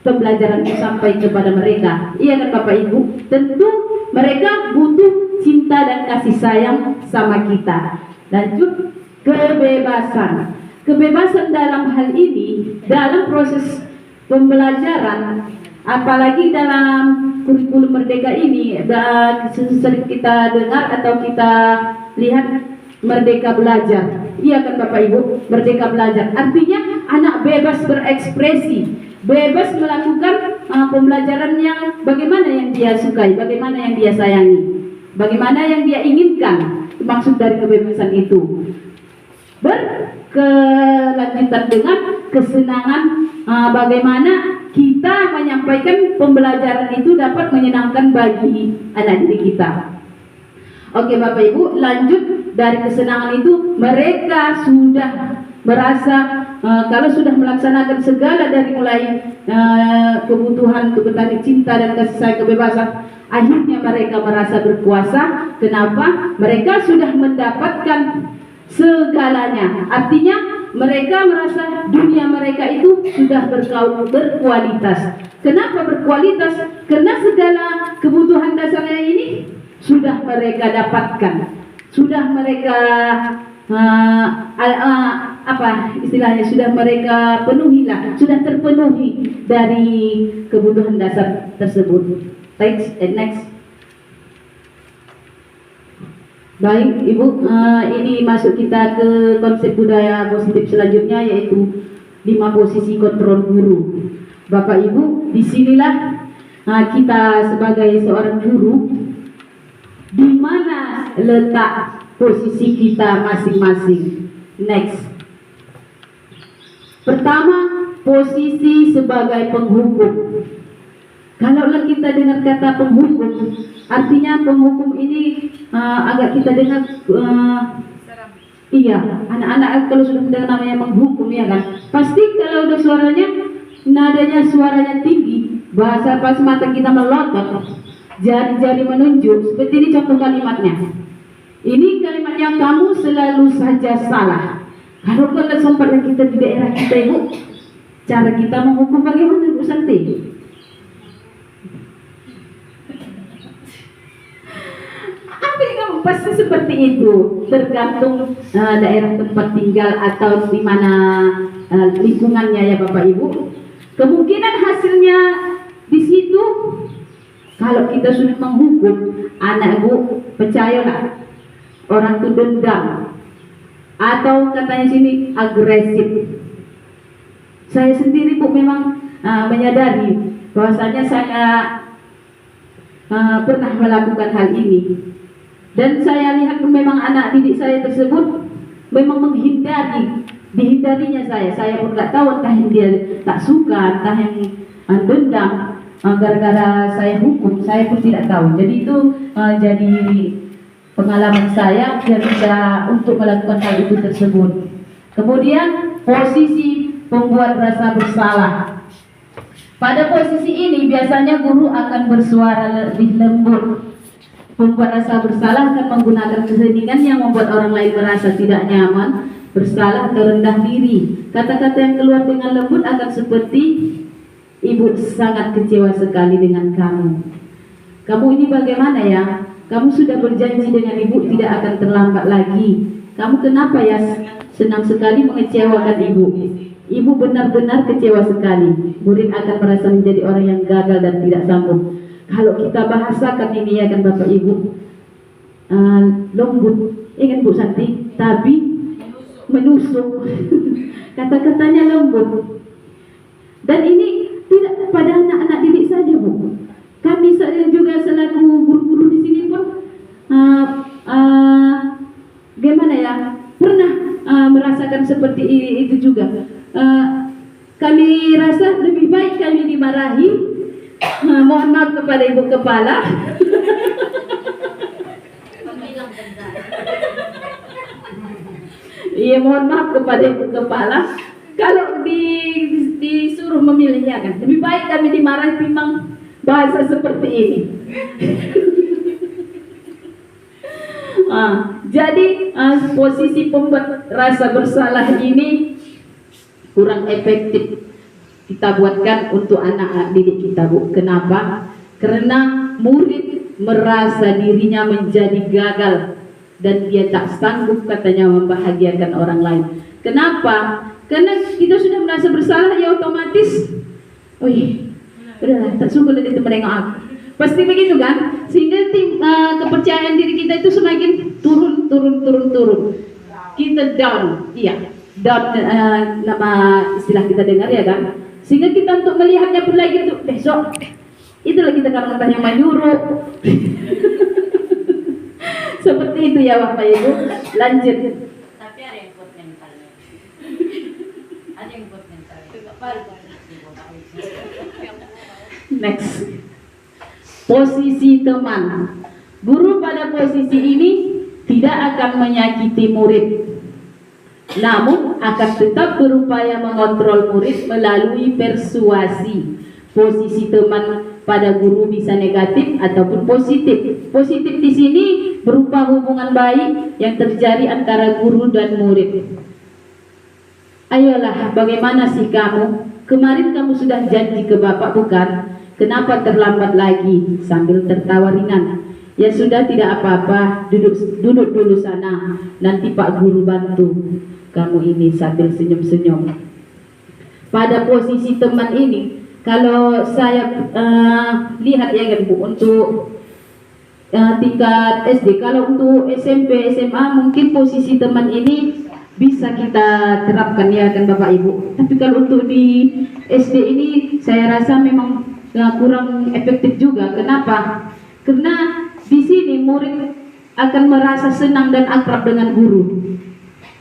pembelajaran itu sampai kepada mereka? Iya kan Bapak Ibu? Tentu mereka butuh cinta dan kasih sayang sama kita. Lanjut, kebebasan. Kebebasan dalam hal ini, dalam proses pembelajaran, apalagi dalam kurikulum merdeka ini, dan sering kita dengar atau kita lihat merdeka belajar. Iya kan Bapak Ibu, merdeka belajar. Artinya anak bebas berekspresi, bebas melakukan pembelajaran yang bagaimana yang dia sukai, bagaimana yang dia sayangi, bagaimana yang dia inginkan. Maksud dari kebebasan itu berkelanjutan dengan kesenangan, bagaimana kita menyampaikan pembelajaran itu dapat menyenangkan bagi anak didik kita. Oke Bapak Ibu, lanjut dari kesenangan itu, mereka sudah merasa kalau sudah melaksanakan segala dari mulai kebutuhan untuk bertani cinta dan kasih sayang kebebasan, akhirnya mereka merasa berkuasa. Kenapa? Mereka sudah mendapatkan segalanya. Artinya mereka merasa dunia mereka itu sudah berkualitas. Kenapa berkualitas? Karena segala kebutuhan dasarnya ini sudah mereka dapatkan, sudah mereka apa istilahnya, sudah mereka penuhilah, sudah terpenuhi dari kebutuhan dasar tersebut. Next. Baik Ibu, ini masuk kita ke konsep budaya positif selanjutnya, yaitu 5 posisi kontrol guru. Bapak Ibu, disinilah kita sebagai seorang guru, di mana letak posisi kita masing-masing. Next. Pertama, posisi sebagai penghukum. Kalau kita dengar kata penghukum, artinya penghukum ini agak kita dengar iya, anak-anak kalau sudah mendengar namanya menghukum, ya kan, pasti kalau udah suaranya, nadanya suaranya tinggi, bahasa pas mata kita melotot, jari-jari menunjuk. Seperti ini contoh kalimatnya. Ini kalimatnya, kamu selalu saja salah. Kalau kesempatan kita di daerah kita Ibu, cara kita menghukum bagaimana Ibu Santi? Apa yang kamu pasti seperti itu, tergantung daerah tempat tinggal atau di mana lingkungannya ya Bapak Ibu. Kemungkinan hasilnya di situ, kalau kita sudah menghukum anak Bu, percayalah, orang itu dendam atau katanya sini agresif. Saya sendiri Bu memang menyadari bahwasanya saya pernah melakukan hal ini, dan saya lihat memang anak didik saya tersebut memang dihindarinya saya pun nggak tahu, entah yang dia tak suka, entah yang dendam gara-gara saya hukum, saya pun tidak tahu. Jadi itu jadi pengalaman saya yang bisa untuk melakukan hal itu tersebut. Kemudian posisi pembuat rasa bersalah. Pada posisi ini biasanya guru akan bersuara lebih lembut. Pembuat rasa bersalah akan menggunakan keheningan yang membuat orang lain merasa tidak nyaman, bersalah atau rendah diri. Kata-kata yang keluar dengan lembut akan seperti, ibu sangat kecewa sekali dengan kamu. Kamu ini bagaimana ya? Kamu sudah berjanji dengan ibu tidak akan terlambat lagi. Kamu kenapa ya senang sekali mengecewakan ibu? Ibu benar-benar kecewa sekali. Murid akan merasa menjadi orang yang gagal dan tidak sanggup. Kalau kita bahasakan ini ya kan Bapak Ibu, lembut, ingat Bu Santi, tapi menusuk. Kata-katanya lembut. Dan ini tidak pada anak-anak didik saja Bu. Kami juga selaku guru-guru di sini pun gimana ya, pernah merasakan seperti itu juga. Kami rasa lebih baik kami dimarahi, mohon maaf kepada ibu kepala. Iya, mohon maaf kepada ibu kepala. Kalau disuruh memilih ya kan, lebih baik kami dimarahi timbang bahasa seperti ini. Jadi posisi pembuat rasa bersalah ini kurang efektif kita buatkan untuk anak didik kita Bu. Kenapa? Karena murid merasa dirinya menjadi gagal dan dia tak sanggup katanya membahagiakan orang lain. Kenapa? Karena kita sudah merasa bersalah, ya otomatis, udahlah, tak sungguh lagi itu menengok aku. Pasti begitu kan? Sehingga kepercayaan diri kita itu semakin turun. Kita down, iya, down, nama istilah kita dengar ya kan? Sehingga kita untuk melihatnya pun lagi untuk besok, itulah kita kadang-kadang yang menyuruh. Seperti itu ya Bapak Ibu. Lanjut. Tapi ada yang kuat mentalnya. Ada yang kuat mentalnya. Next. Posisi teman. Guru pada posisi ini tidak akan menyakiti murid, namun akan tetap berupaya mengontrol murid melalui persuasi. Posisi teman pada guru bisa negatif ataupun positif. Positif di sini berupa hubungan baik yang terjadi antara guru dan murid. Ayolah, bagaimana sih kamu? Kemarin kamu sudah janji ke Bapak bukan? Kenapa terlambat lagi? Sambil tertawa ringan. Ya sudah, tidak apa-apa, duduk dulu sana, nanti Pak Guru bantu kamu ini, sambil senyum-senyum. Pada posisi teman ini, kalau saya lihat ya kan Bu, untuk tingkat SD, kalau untuk SMP, SMA mungkin posisi teman ini bisa kita terapkan ya kan Bapak Ibu. Tapi kalau untuk di SD ini saya rasa memang kurang efektif juga. Kenapa? Karena di sini murid akan merasa senang dan akrab dengan guru.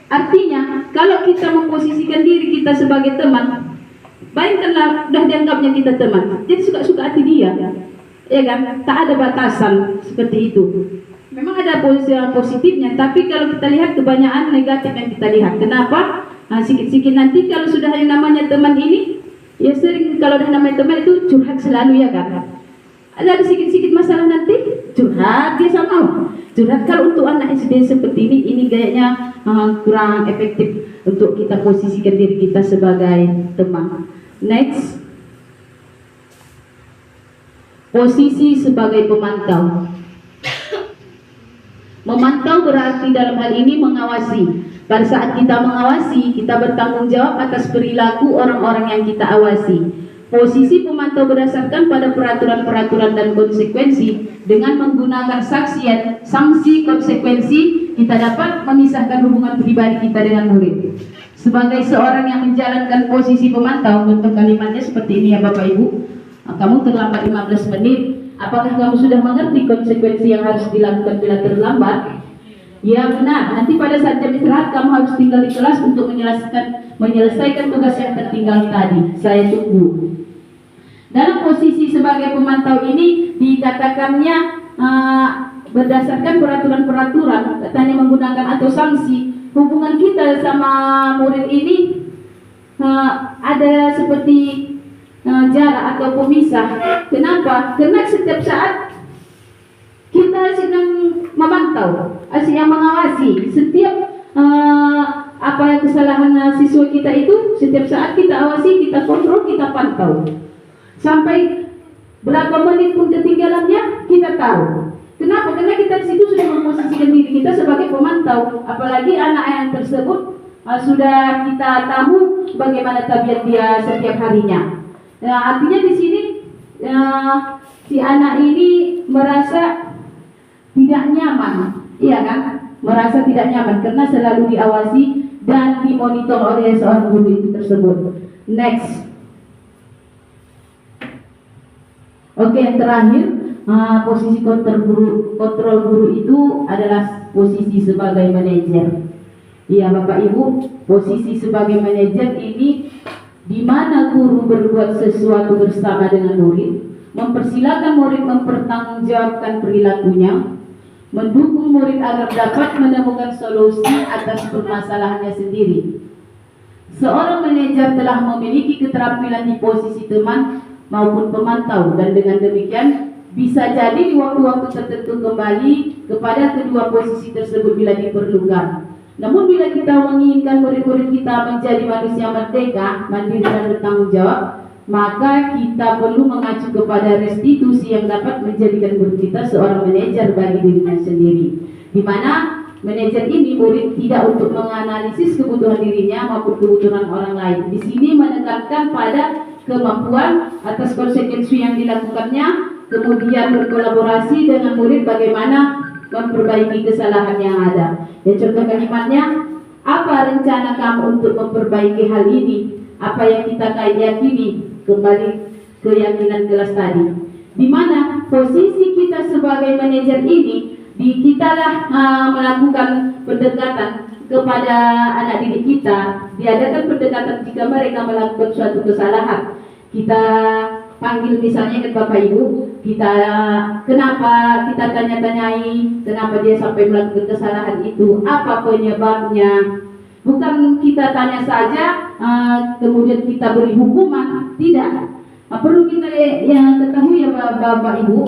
Artinya kalau kita memposisikan diri kita sebagai teman, bayangkanlah udah dianggapnya kita teman, jadi suka-suka hati dia, ya kan? Tak ada batasan seperti itu. Memang ada posisi positifnya, tapi kalau kita lihat kebanyakan negatif yang kita lihat. Kenapa? Sikit-sikit nanti kalau sudah yang namanya teman ini, ya sering kalau udah namanya teman itu curhat selalu ya kan? Ada sedikit-sedikit masalah nanti curhat dia sama. Curhat. Kalau untuk anak SD seperti ini kayaknya kurang efektif untuk kita posisikan diri kita sebagai teman. Next. Posisi sebagai pemantau. Memantau berarti dalam hal ini mengawasi. Pada saat kita mengawasi, kita bertanggung jawab atas perilaku orang-orang yang kita awasi. Posisi pemantau berdasarkan pada peraturan-peraturan dan konsekuensi. Dengan menggunakan sanksi konsekuensi, kita dapat memisahkan hubungan pribadi kita dengan murid. Sebagai seorang yang menjalankan posisi pemantau, bentuk kalimatnya seperti ini ya Bapak Ibu. Kamu terlambat 15 menit. Apakah kamu sudah mengerti konsekuensi yang harus dilakukan bila terlambat? Ya benar, nanti pada saat jam istirahat kamu harus tinggal di kelas untuk menyelesaikan tugas yang tertinggal tadi. Saya tunggu. Dalam posisi sebagai pemantau ini dikatakannya berdasarkan peraturan-peraturan, katanya menggunakan atau sanksi. Hubungan kita sama murid ini ada seperti jarak atau pemisah. Kenapa? Karena setiap saat kita sedang memantau, sedang mengawasi setiap apa yang kesalahan siswa kita itu. Setiap saat kita awasi, kita kontrol, kita pantau. Sampai berapa menit pun ketinggalannya kita tahu. Kenapa? Karena kita di situ sudah memposisikan diri kita sebagai pemantau. Apalagi anak yang tersebut sudah kita tahu bagaimana tabiat dia setiap harinya. Artinya di sini si anak ini merasa tidak nyaman, iya kan? Merasa tidak nyaman karena selalu diawasi dan dimonitor oleh seorang guru itu tersebut. Next. Oke, yang terakhir, posisi kontrol guru itu adalah posisi sebagai manajer. Iya Bapak Ibu, posisi sebagai manajer ini di mana guru berbuat sesuatu bersama dengan murid, mempersilakan murid mempertanggungjawabkan perilakunya, mendukung murid agar dapat menemukan solusi atas permasalahannya sendiri. Seorang manajer telah memiliki keterampilan di posisi teman maupun pemantau, dan dengan demikian bisa jadi di waktu-waktu tertentu kembali kepada kedua posisi tersebut bila diperlukan. Namun bila kita menginginkan murid-murid kita menjadi manusia merdeka, mandiri dan bertanggung jawab, maka kita perlu mengacu kepada restitusi yang dapat menjadikan murid kita seorang manajer bagi dirinya sendiri, di mana manajer ini murid tidak untuk menganalisis kebutuhan dirinya maupun kebutuhan orang lain. Di sini menekankan pada kemampuan atas konsekuensi yang dilakukannya kemudian berkolaborasi dengan murid bagaimana memperbaiki kesalahan yang ada. Ya, contoh kalimatnya, apa rencana kamu untuk memperbaiki hal ini? Apa yang kita yakini? Kembali ke keyakinan kelas tadi, di mana posisi kita sebagai manajer ini, kitalah melakukan pendekatan kepada anak didik kita, diadakan pendekatan jika mereka melakukan suatu kesalahan. Kita panggil misalnya ke Bapak Ibu, kita kenapa kita tanya-tanyai kenapa dia sampai melakukan kesalahan itu, apa penyebabnya. Bukan kita tanya saja kemudian kita beri hukuman, tidak. Perlu kita yang ketahui ya Bapak Ibu,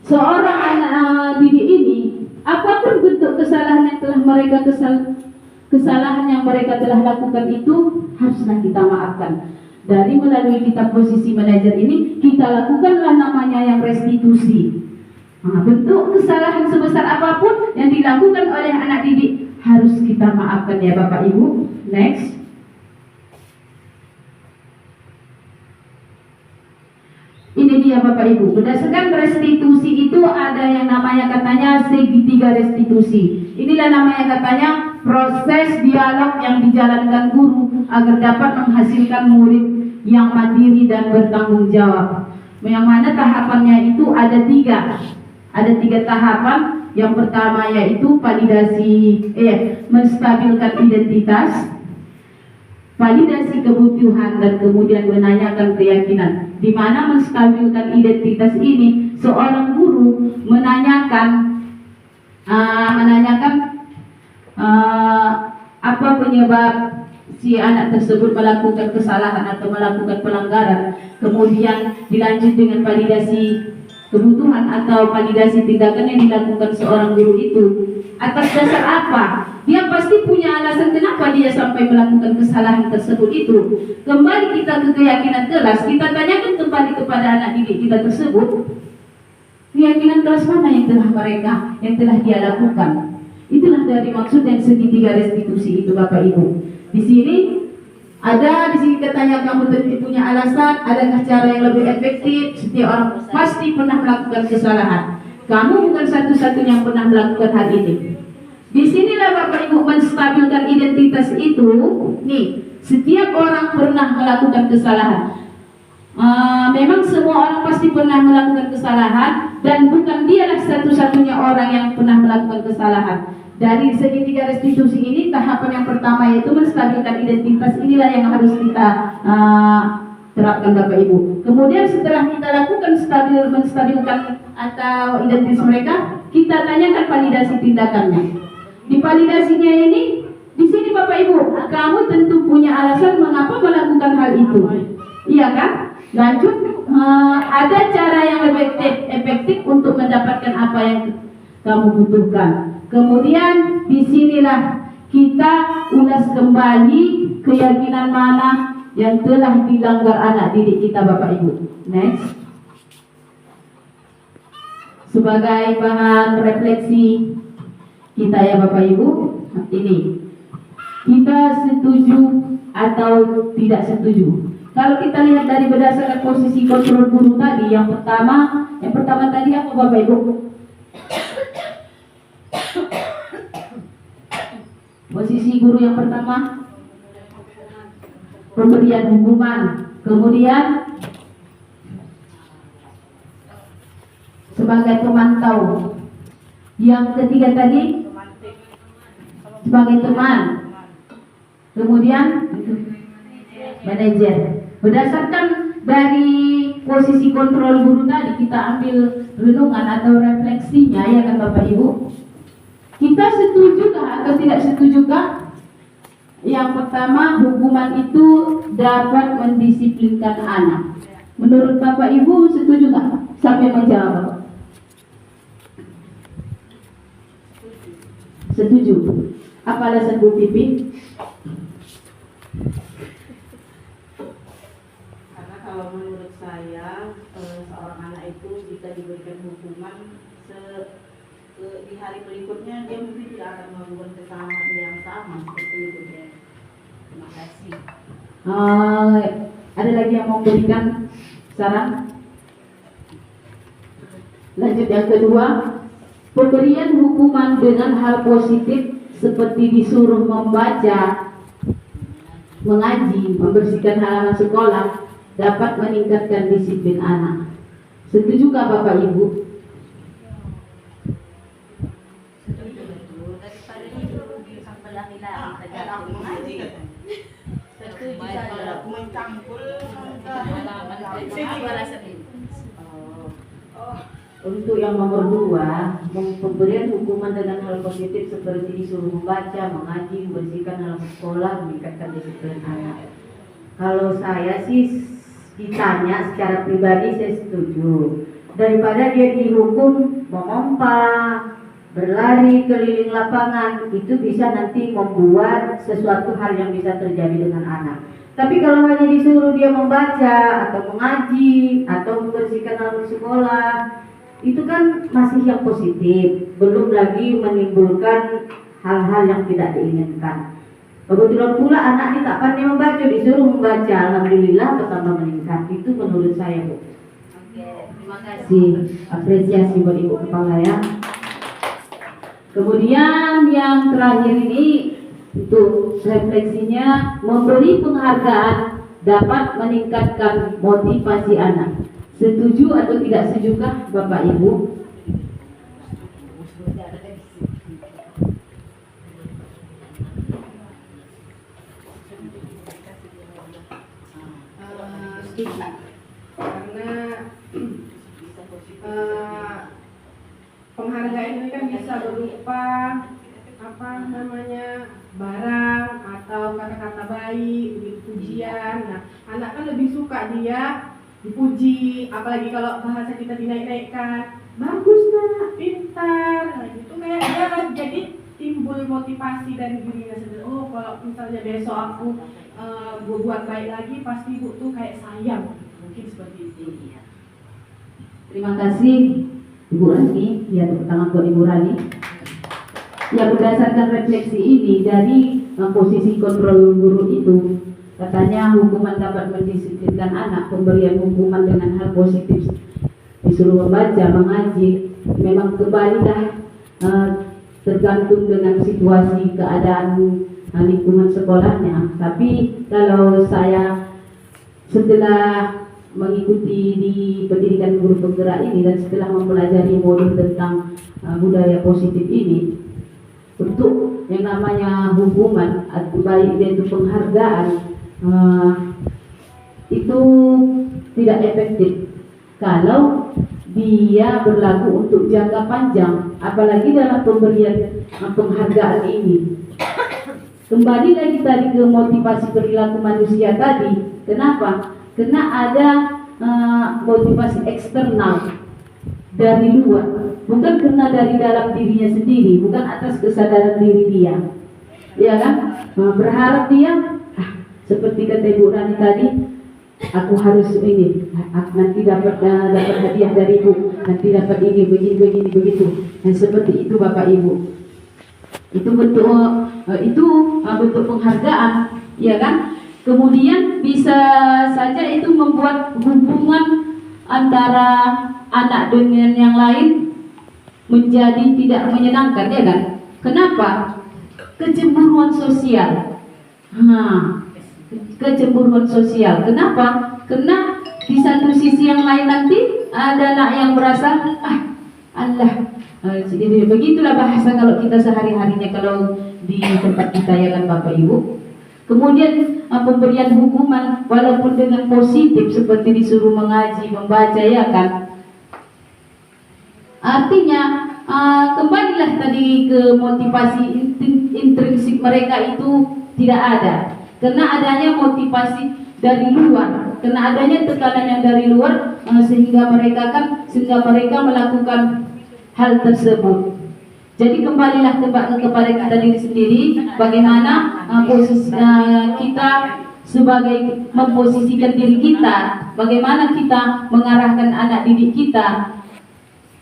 seorang anak didik ini, apapun bentuk kesalahan yang telah mereka kesalahan yang mereka telah lakukan itu haruslah kita maafkan. Dari melalui kita posisi manajer ini, kita lakukanlah namanya yang restitusi. Bentuk kesalahan sebesar apapun yang dilakukan oleh anak didik harus kita maafkan ya Bapak Ibu. Next. Ini dia Bapak Ibu, berdasarkan restitusi itu ada yang namanya katanya segitiga restitusi. Inilah namanya katanya proses dialog yang dijalankan guru agar dapat menghasilkan murid yang mandiri dan bertanggung jawab. Yang mana tahapannya itu ada tiga tahapan. Yang pertama yaitu validasi, menstabilkan identitas, validasi kebutuhan, dan kemudian menanyakan keyakinan. Di mana menstabilkan identitas ini, seorang guru menanyakan apa penyebab si anak tersebut melakukan kesalahan atau melakukan pelanggaran. Kemudian dilanjut dengan validasi kebutuhan atau validasi tindakan yang dilakukan seorang guru itu. Atas dasar apa? Dia pasti punya alasan kenapa dia sampai melakukan kesalahan tersebut itu. Kembali kita ke keyakinan kelas, kita tanyakan kembali kepada anak didik kita tersebut, keyakinan kelas mana yang telah dia lakukan. Itulah dari maksud yang segitiga restitusi itu Bapak Ibu. Di sini katanya kamu tentu punya alasan, adakah cara yang lebih efektif? Setiap orang pasti pernah melakukan kesalahan. Kamu bukan satu-satunya yang pernah melakukan hal ini. Di sinilah Bapak Ibu menstabilkan identitas itu. Nih, setiap orang pernah melakukan kesalahan. Memang semua orang pasti pernah melakukan kesalahan, dan bukan dialah satu-satunya orang yang pernah melakukan kesalahan. Dari segitiga restitusi ini, tahapan yang pertama yaitu menstabilkan identitas. Inilah yang harus kita terapkan Bapak Ibu. Kemudian setelah kita lakukan menstabilkan atau identitas mereka, kita tanyakan validasi tindakannya. Di validasinya ini, di sini Bapak Ibu, kamu tentu punya alasan mengapa melakukan hal itu, iya kan? Lanjut, ada cara yang lebih efektif untuk mendapatkan apa yang kamu butuhkan. Kemudian disinilah kita ulas kembali keyakinan mana yang telah dilanggar anak didik kita Bapak Ibu. Next. Sebagai bahan refleksi kita ya Bapak Ibu, ini kita setuju atau tidak setuju. Kalau kita lihat dari berdasarkan posisi kontrol guru tadi, yang pertama tadi apa Bapak Ibu? Posisi guru yang pertama, pemberian hukuman. Kemudian sebagai pemantau. Yang ketiga tadi sebagai teman. Kemudian manajer. Berdasarkan dari posisi kontrol guru tadi, kita ambil renungan atau refleksinya ya kan Bapak Ibu. Kita setujukah atau tidak setujukah? Yang pertama, hukuman itu dapat mendisiplinkan anak. Menurut Bapak Ibu setuju nggak? Sampai menjawab. Setuju. Apa alasan Bu Pipi? Karena kalau menurut saya, seorang anak itu jika diberikan hukuman di hari berikutnya dia mungkin tidak akan melakukan kesalahan yang sama seperti itu ya. Terima kasih. Ada lagi yang mau memberikan saran? Lanjut yang kedua, pemberian hukuman dengan hal positif seperti disuruh membaca, mengaji, membersihkan halaman sekolah dapat meningkatkan disiplin anak. Setujukah Bapak Ibu? Daripada disuruh sampai laki-laki saja Aku mengaji katanya. setuju Kalau saja. aku mencangkul Untuk yang nomor 2, pemberian hukuman dengan hal positif seperti disuruh membaca, mengaji, membersihkan halaman sekolah, meningkatkan disiplin anak. Kalau saya sih ditanya secara pribadi saya setuju. Daripada dia dihukum memompa, berlari keliling lapangan, itu bisa nanti membuat sesuatu hal yang bisa terjadi dengan anak. Tapi kalau hanya disuruh dia membaca atau mengaji atau membersihkan halaman sekolah, itu kan masih yang positif, belum lagi menimbulkan hal-hal yang tidak diinginkan. Kebetulan pula anak ini tak pandai membaca, disuruh membaca, alhamdulillah bertambah meningkat. Itu menurut saya, Bu. Oke, terima kasih. Kasih apresiasi buat Ibu Kepala ya. Kemudian yang terakhir ini untuk refleksinya, memberi penghargaan dapat meningkatkan motivasi anak. Setuju atau tidak setujukah Bapak Ibu? Setuju. Karena penghargaan ini kan bisa berupa barang atau kata-kata baik, pujian. Nah, anak kan lebih suka dia dipuji, apalagi kalau bahasa kita dinaik-naikkan, bagus nak, pintar. Nah, itu kayak dia jadi timbul motivasi dari dirinya sendiri. Oh, kalau misalnya besok aku buat baik lagi, pasti ibu tuh kayak sayang. Mungkin seperti itu. Terima kasih Ibu Rani, ya tepuk tangan buat Ibu Rani. Ya, berdasarkan refleksi ini dari posisi kontrol guru itu, katanya hukuman dapat mendisiplinkan anak, pemberian hukuman dengan hal positif, disuruh membaca, mengaji, memang kembali tergantung dengan situasi keadaan lingkungan sekolahnya. Tapi kalau saya setelah mengikuti di pendidikan guru penggerak ini dan setelah mempelajari modul tentang budaya positif ini, untuk yang namanya hukuman atau baik itu penghargaan itu tidak efektif kalau dia berlaku untuk jangka panjang, apalagi dalam pemberian penghargaan ini. Kembali lagi tadi ke motivasi perilaku manusia tadi. Kenapa? Karena ada motivasi eksternal dari luar, bukan karena dari dalam dirinya sendiri, bukan atas kesadaran diri dia, ya kan? Berharap dia, seperti kata Ibu Rani tadi, aku harus ini, nanti dapat hadiah dari Ibu, nanti dapat ini, begini begitu. Dan seperti itu Bapak Ibu, itu bentuk penghargaan, ya kan? Kemudian bisa saja itu membuat hubungan antara anak dengan yang lain menjadi tidak menyenangkan, ya kan? Kenapa? Kecemburuan sosial. Kecemburuan sosial. Kenapa? Karena di satu sisi yang lain nanti ada anak yang merasa begitulah bahasa kalau kita sehari-harinya kalau di tempat kita, ya kan Bapak Ibu. Kemudian pemberian hukuman walaupun dengan positif seperti disuruh mengaji, membaca, ya kan? Artinya kembalilah tadi ke motivasi intrinsik mereka itu tidak ada. Karena adanya motivasi dari luar, karena adanya tekanan yang dari luar, sehingga mereka melakukan hal tersebut. Jadi kembalilah kepada kita diri sendiri, bagaimana posisi kita sebagai memposisikan diri kita, bagaimana kita mengarahkan anak didik kita.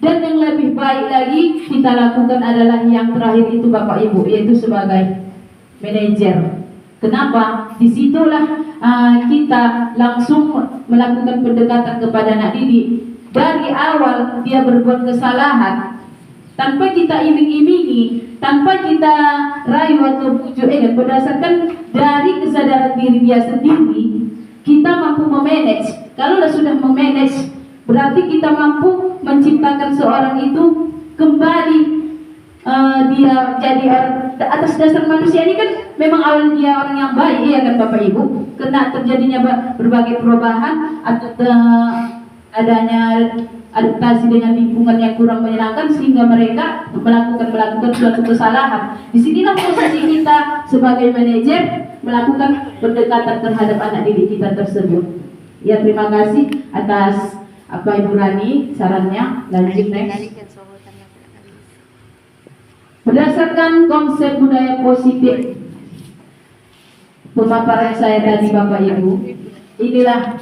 Dan yang lebih baik lagi kita lakukan adalah yang terakhir itu Bapak Ibu, yaitu sebagai manajer. Kenapa? Disitulah kita langsung melakukan pendekatan kepada anak didik. dari awal dia berbuat kesalahan, tanpa kita iming-imingi, tanpa kita rayu atau bujuk, berdasarkan dari kesadaran diri dia sendiri, kita mampu memanage. Kalau sudah memanage, berarti kita mampu menciptakan seorang itu kembali dia jadi orang atas dasar manusia ini kan memang awalnya dia orang yang baik, ya kan Bapak Ibu. Kena terjadinya berbagai perubahan atau adanya adaptasi dengan lingkungan yang kurang menyenangkan sehingga mereka melakukan suatu kesalahan. Disinilah posisi kita sebagai manajer melakukan pendekatan terhadap anak didik kita tersebut. Ya, terima kasih atas Ibu Rani sarannya. Lanjut next. Berdasarkan konsep budaya positif pemaparan saya tadi Bapak Ibu, inilah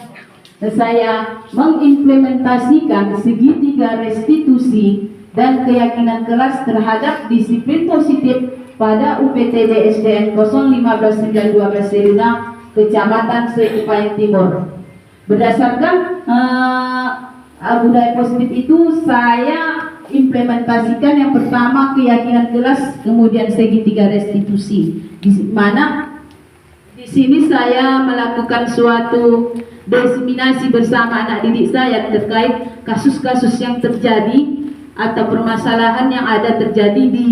saya mengimplementasikan segitiga restitusi dan keyakinan kelas terhadap disiplin positif pada UPTD SDN 01592 Seluna, Kecamatan Sekupayang Timur. Berdasarkan budaya positif itu saya implementasikan yang pertama keyakinan kelas, kemudian segitiga restitusi. Di mana di sini saya melakukan suatu diseminasi bersama anak didik saya terkait kasus-kasus yang terjadi atau permasalahan yang ada terjadi di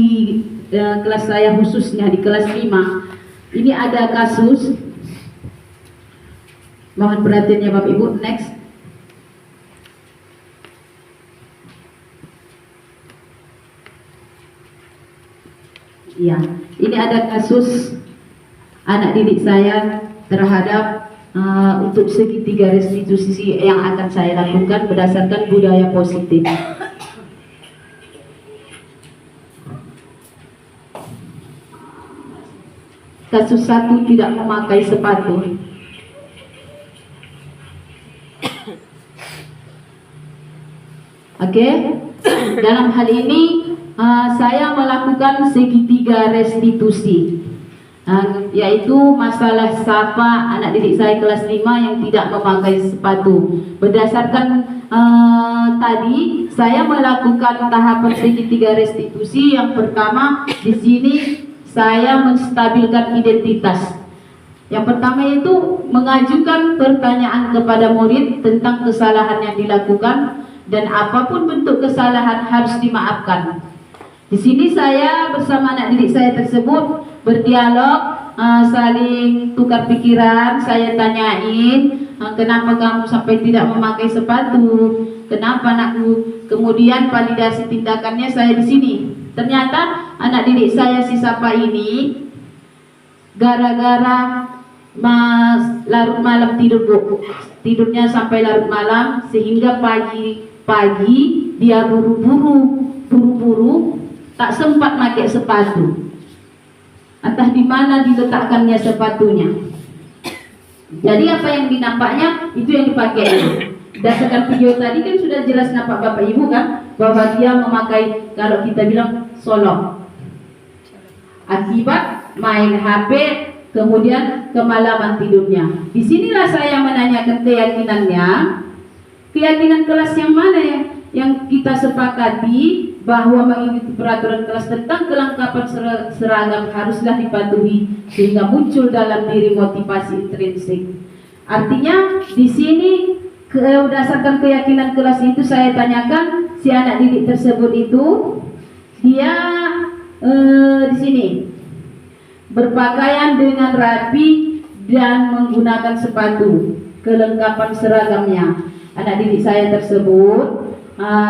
kelas saya, khususnya di kelas 5. Ini ada kasus, mohon perhatiannya Bapak Ibu. Next. Ya, ini ada kasus anak didik saya terhadap untuk segitiga restitusi yang akan saya lakukan berdasarkan budaya positif. Kasus 1, tidak memakai sepatu. Oke, dalam hal ini saya melakukan segitiga restitusi, yaitu masalah Sapa anak didik saya kelas 5 yang tidak memakai sepatu. Berdasarkan tadi saya melakukan tahapan segitiga restitusi. Yang pertama di sini saya menstabilkan identitas. Yang pertama itu mengajukan pertanyaan kepada murid tentang kesalahan yang dilakukan dan apapun bentuk kesalahan harus dimaafkan. Di sini saya bersama anak didik saya tersebut berdialog, saling tukar pikiran. Saya tanyain, kenapa kamu sampai tidak memakai sepatu? Kenapa anakku? Kemudian validasi tindakannya saya di sini. Ternyata anak didik saya si Sapa ini gara-gara larut malam tidurnya sampai larut malam sehingga pagi dia buru-buru tak sempat pakai sepatu. Entah di mana diletakkannya sepatunya. Jadi apa yang dinampaknya itu yang dipakai. Berdasarkan video tadi kan sudah jelas nampak Bapak Ibu kan bahwa dia memakai, kalau kita bilang, solok. Akibat main HP, kemudian kemalaman tidurnya. Disinilah saya menanyakan keyakinannya, keyakinan kelas yang mana ya yang kita sepakati bahwa mengikuti peraturan kelas tentang kelengkapan seragam haruslah dipatuhi sehingga muncul dalam diri motivasi intrinsik. Artinya di sini berdasarkan keyakinan kelas itu saya tanyakan si anak didik tersebut itu dia di sini berpakaian dengan rapi dan menggunakan sepatu, kelengkapan seragamnya. Anak didik saya tersebut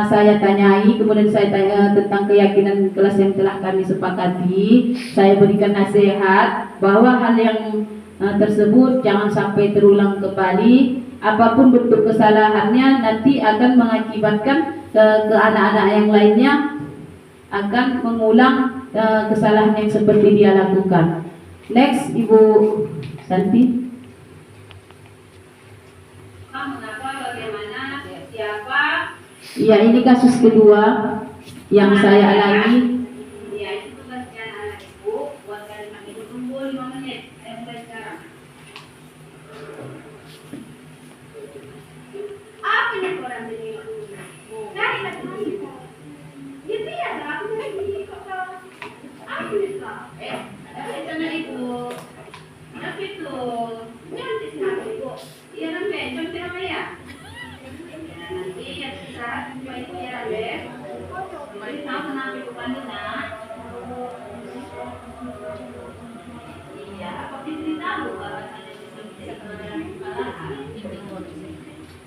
saya tanyai, kemudian saya tanya tentang keyakinan kelas yang telah kami sepakati. Saya berikan nasihat bahwa hal yang tersebut jangan sampai terulang kembali. Apapun bentuk kesalahannya nanti akan mengakibatkan ke anak-anak yang lainnya akan mengulang kesalahan yang seperti dia lakukan. Next, Ibu Santi. Mengapa, bagaimana, siapa? Ya, ini kasus kedua yang saya alami. Ya, itu tugasnya anak Ibu. Buat kalian Ibu tunggu 5 menit. Saya mulai sekarang. Apa ini orang ini?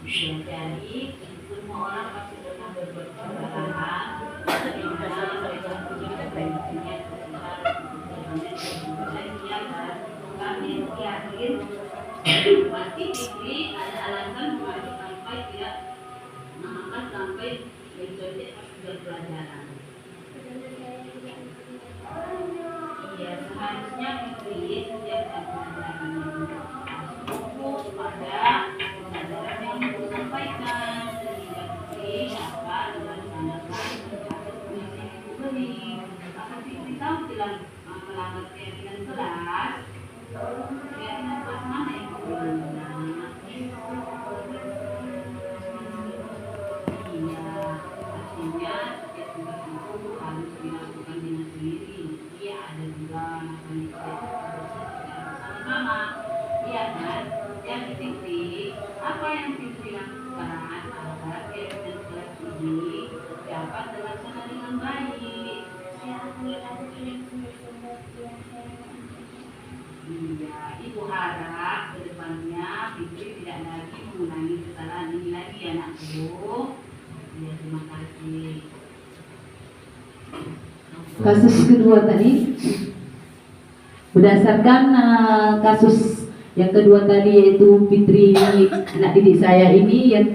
Jadi semua orang pasti pernah berbuat kesalahan. Di mana mereka punya kepentingan kami yakin pasti Fikri ada alasan mengapa sampai tidak mengangkat sampai menjadi sudah pelajaran. Iya, seharusnya Fikri setiap pelajaran fokus pada pelajaran yang disampaikan sehingga Fikri dapat melaksanakan misi Fikri. Apakah Fikri tahu tidak melanggar keyakinan kelas? Keyakinan kelas mana yang dilanggar? Iya, artinya setiap tugas itu harus dilakukan dengan sendiri. Iya, ada juga sama-sama. Iya kan? Yang Fikri, apa yang Fikri lakukan agar keyakinan kelas ini dapat terlaksana dengan baik? Iya, ibu harap ke depannya Fikri tidak lagi mengulangi kesalahan ini lagi ya anakku. Ya, terima kasih. Kasus kedua tadi, berdasarkan kasus yang kedua tadi yaitu Fitri anak didik saya ini yang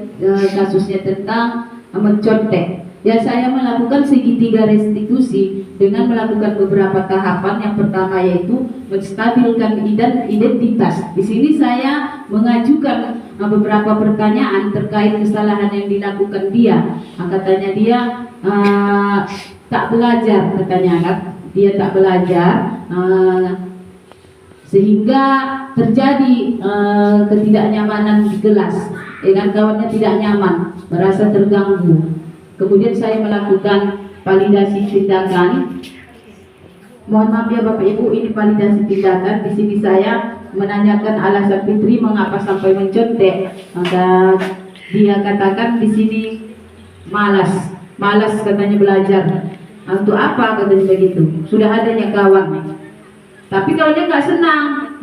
kasusnya tentang mencontek. Ya, saya melakukan segitiga restitusi dengan melakukan beberapa tahapan. Yang pertama yaitu menstabilkan identitas. Di sini saya mengajukan beberapa pertanyaan terkait kesalahan yang dilakukan dia. Katanya dia tak belajar, katanya kan. Dia tak belajar sehingga terjadi ketidaknyamanan di kelas. Dengan kawannya tidak nyaman, merasa terganggu. Kemudian saya melakukan validasi tindakan. Mohon maaf ya Bapak Ibu, ini validasi tindakan. Di sini saya menanyakan alasan Fitri mengapa sampai mencontek. Maka dia katakan di sini malas katanya belajar. Untuk apa katanya begitu? Sudah adanya kawan. Tapi kawannya nggak senang,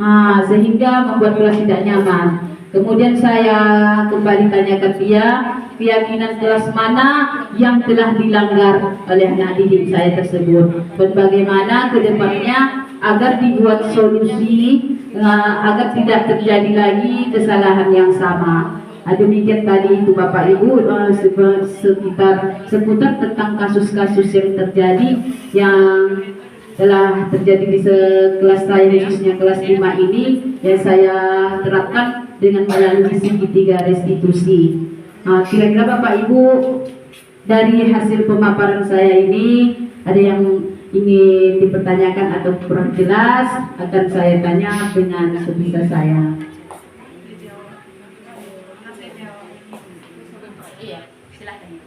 sehingga membuat kelas tidak nyaman. Kemudian saya kembali tanyakan dia, keyakinan kelas mana yang telah dilanggar oleh anak didik saya tersebut, dan bagaimana kedepannya agar dibuat solusi agar tidak terjadi lagi kesalahan yang sama. Demikian tadi itu Bapak Ibu seputar tentang kasus-kasus yang terjadi yang telah terjadi di kelas saya, khususnya kelas 5 ini yang saya terapkan dengan melalui segitiga restitusi. Kira-kira Bapak Ibu dari hasil pemaparan saya ini ada yang ingin dipertanyakan atau kurang jelas, akan saya tanya dengan sebisa saya. Iya, silakan.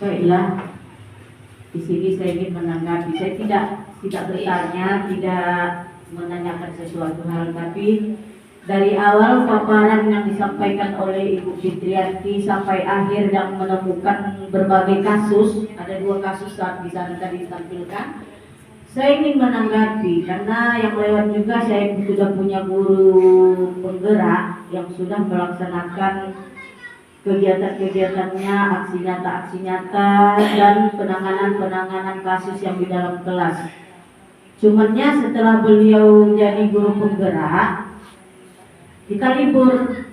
Baiklah, di sini saya ingin menanggapi. Saya tidak bertanya, tidak menanyakan sesuatu hal, tapi dari awal paparan yang disampaikan oleh Ibu Fitriyanti sampai akhir yang menemukan berbagai kasus, ada 2 kasus saat di sana tadi ditampilkan. Saya ingin menanggapi karena yang lewat juga saya sudah punya guru penggerak yang sudah melaksanakan kegiatan-kegiatannya, aksi nyata, dan penanganan kasus yang di dalam kelas. Cumannya setelah beliau jadi guru penggerak, kita libur.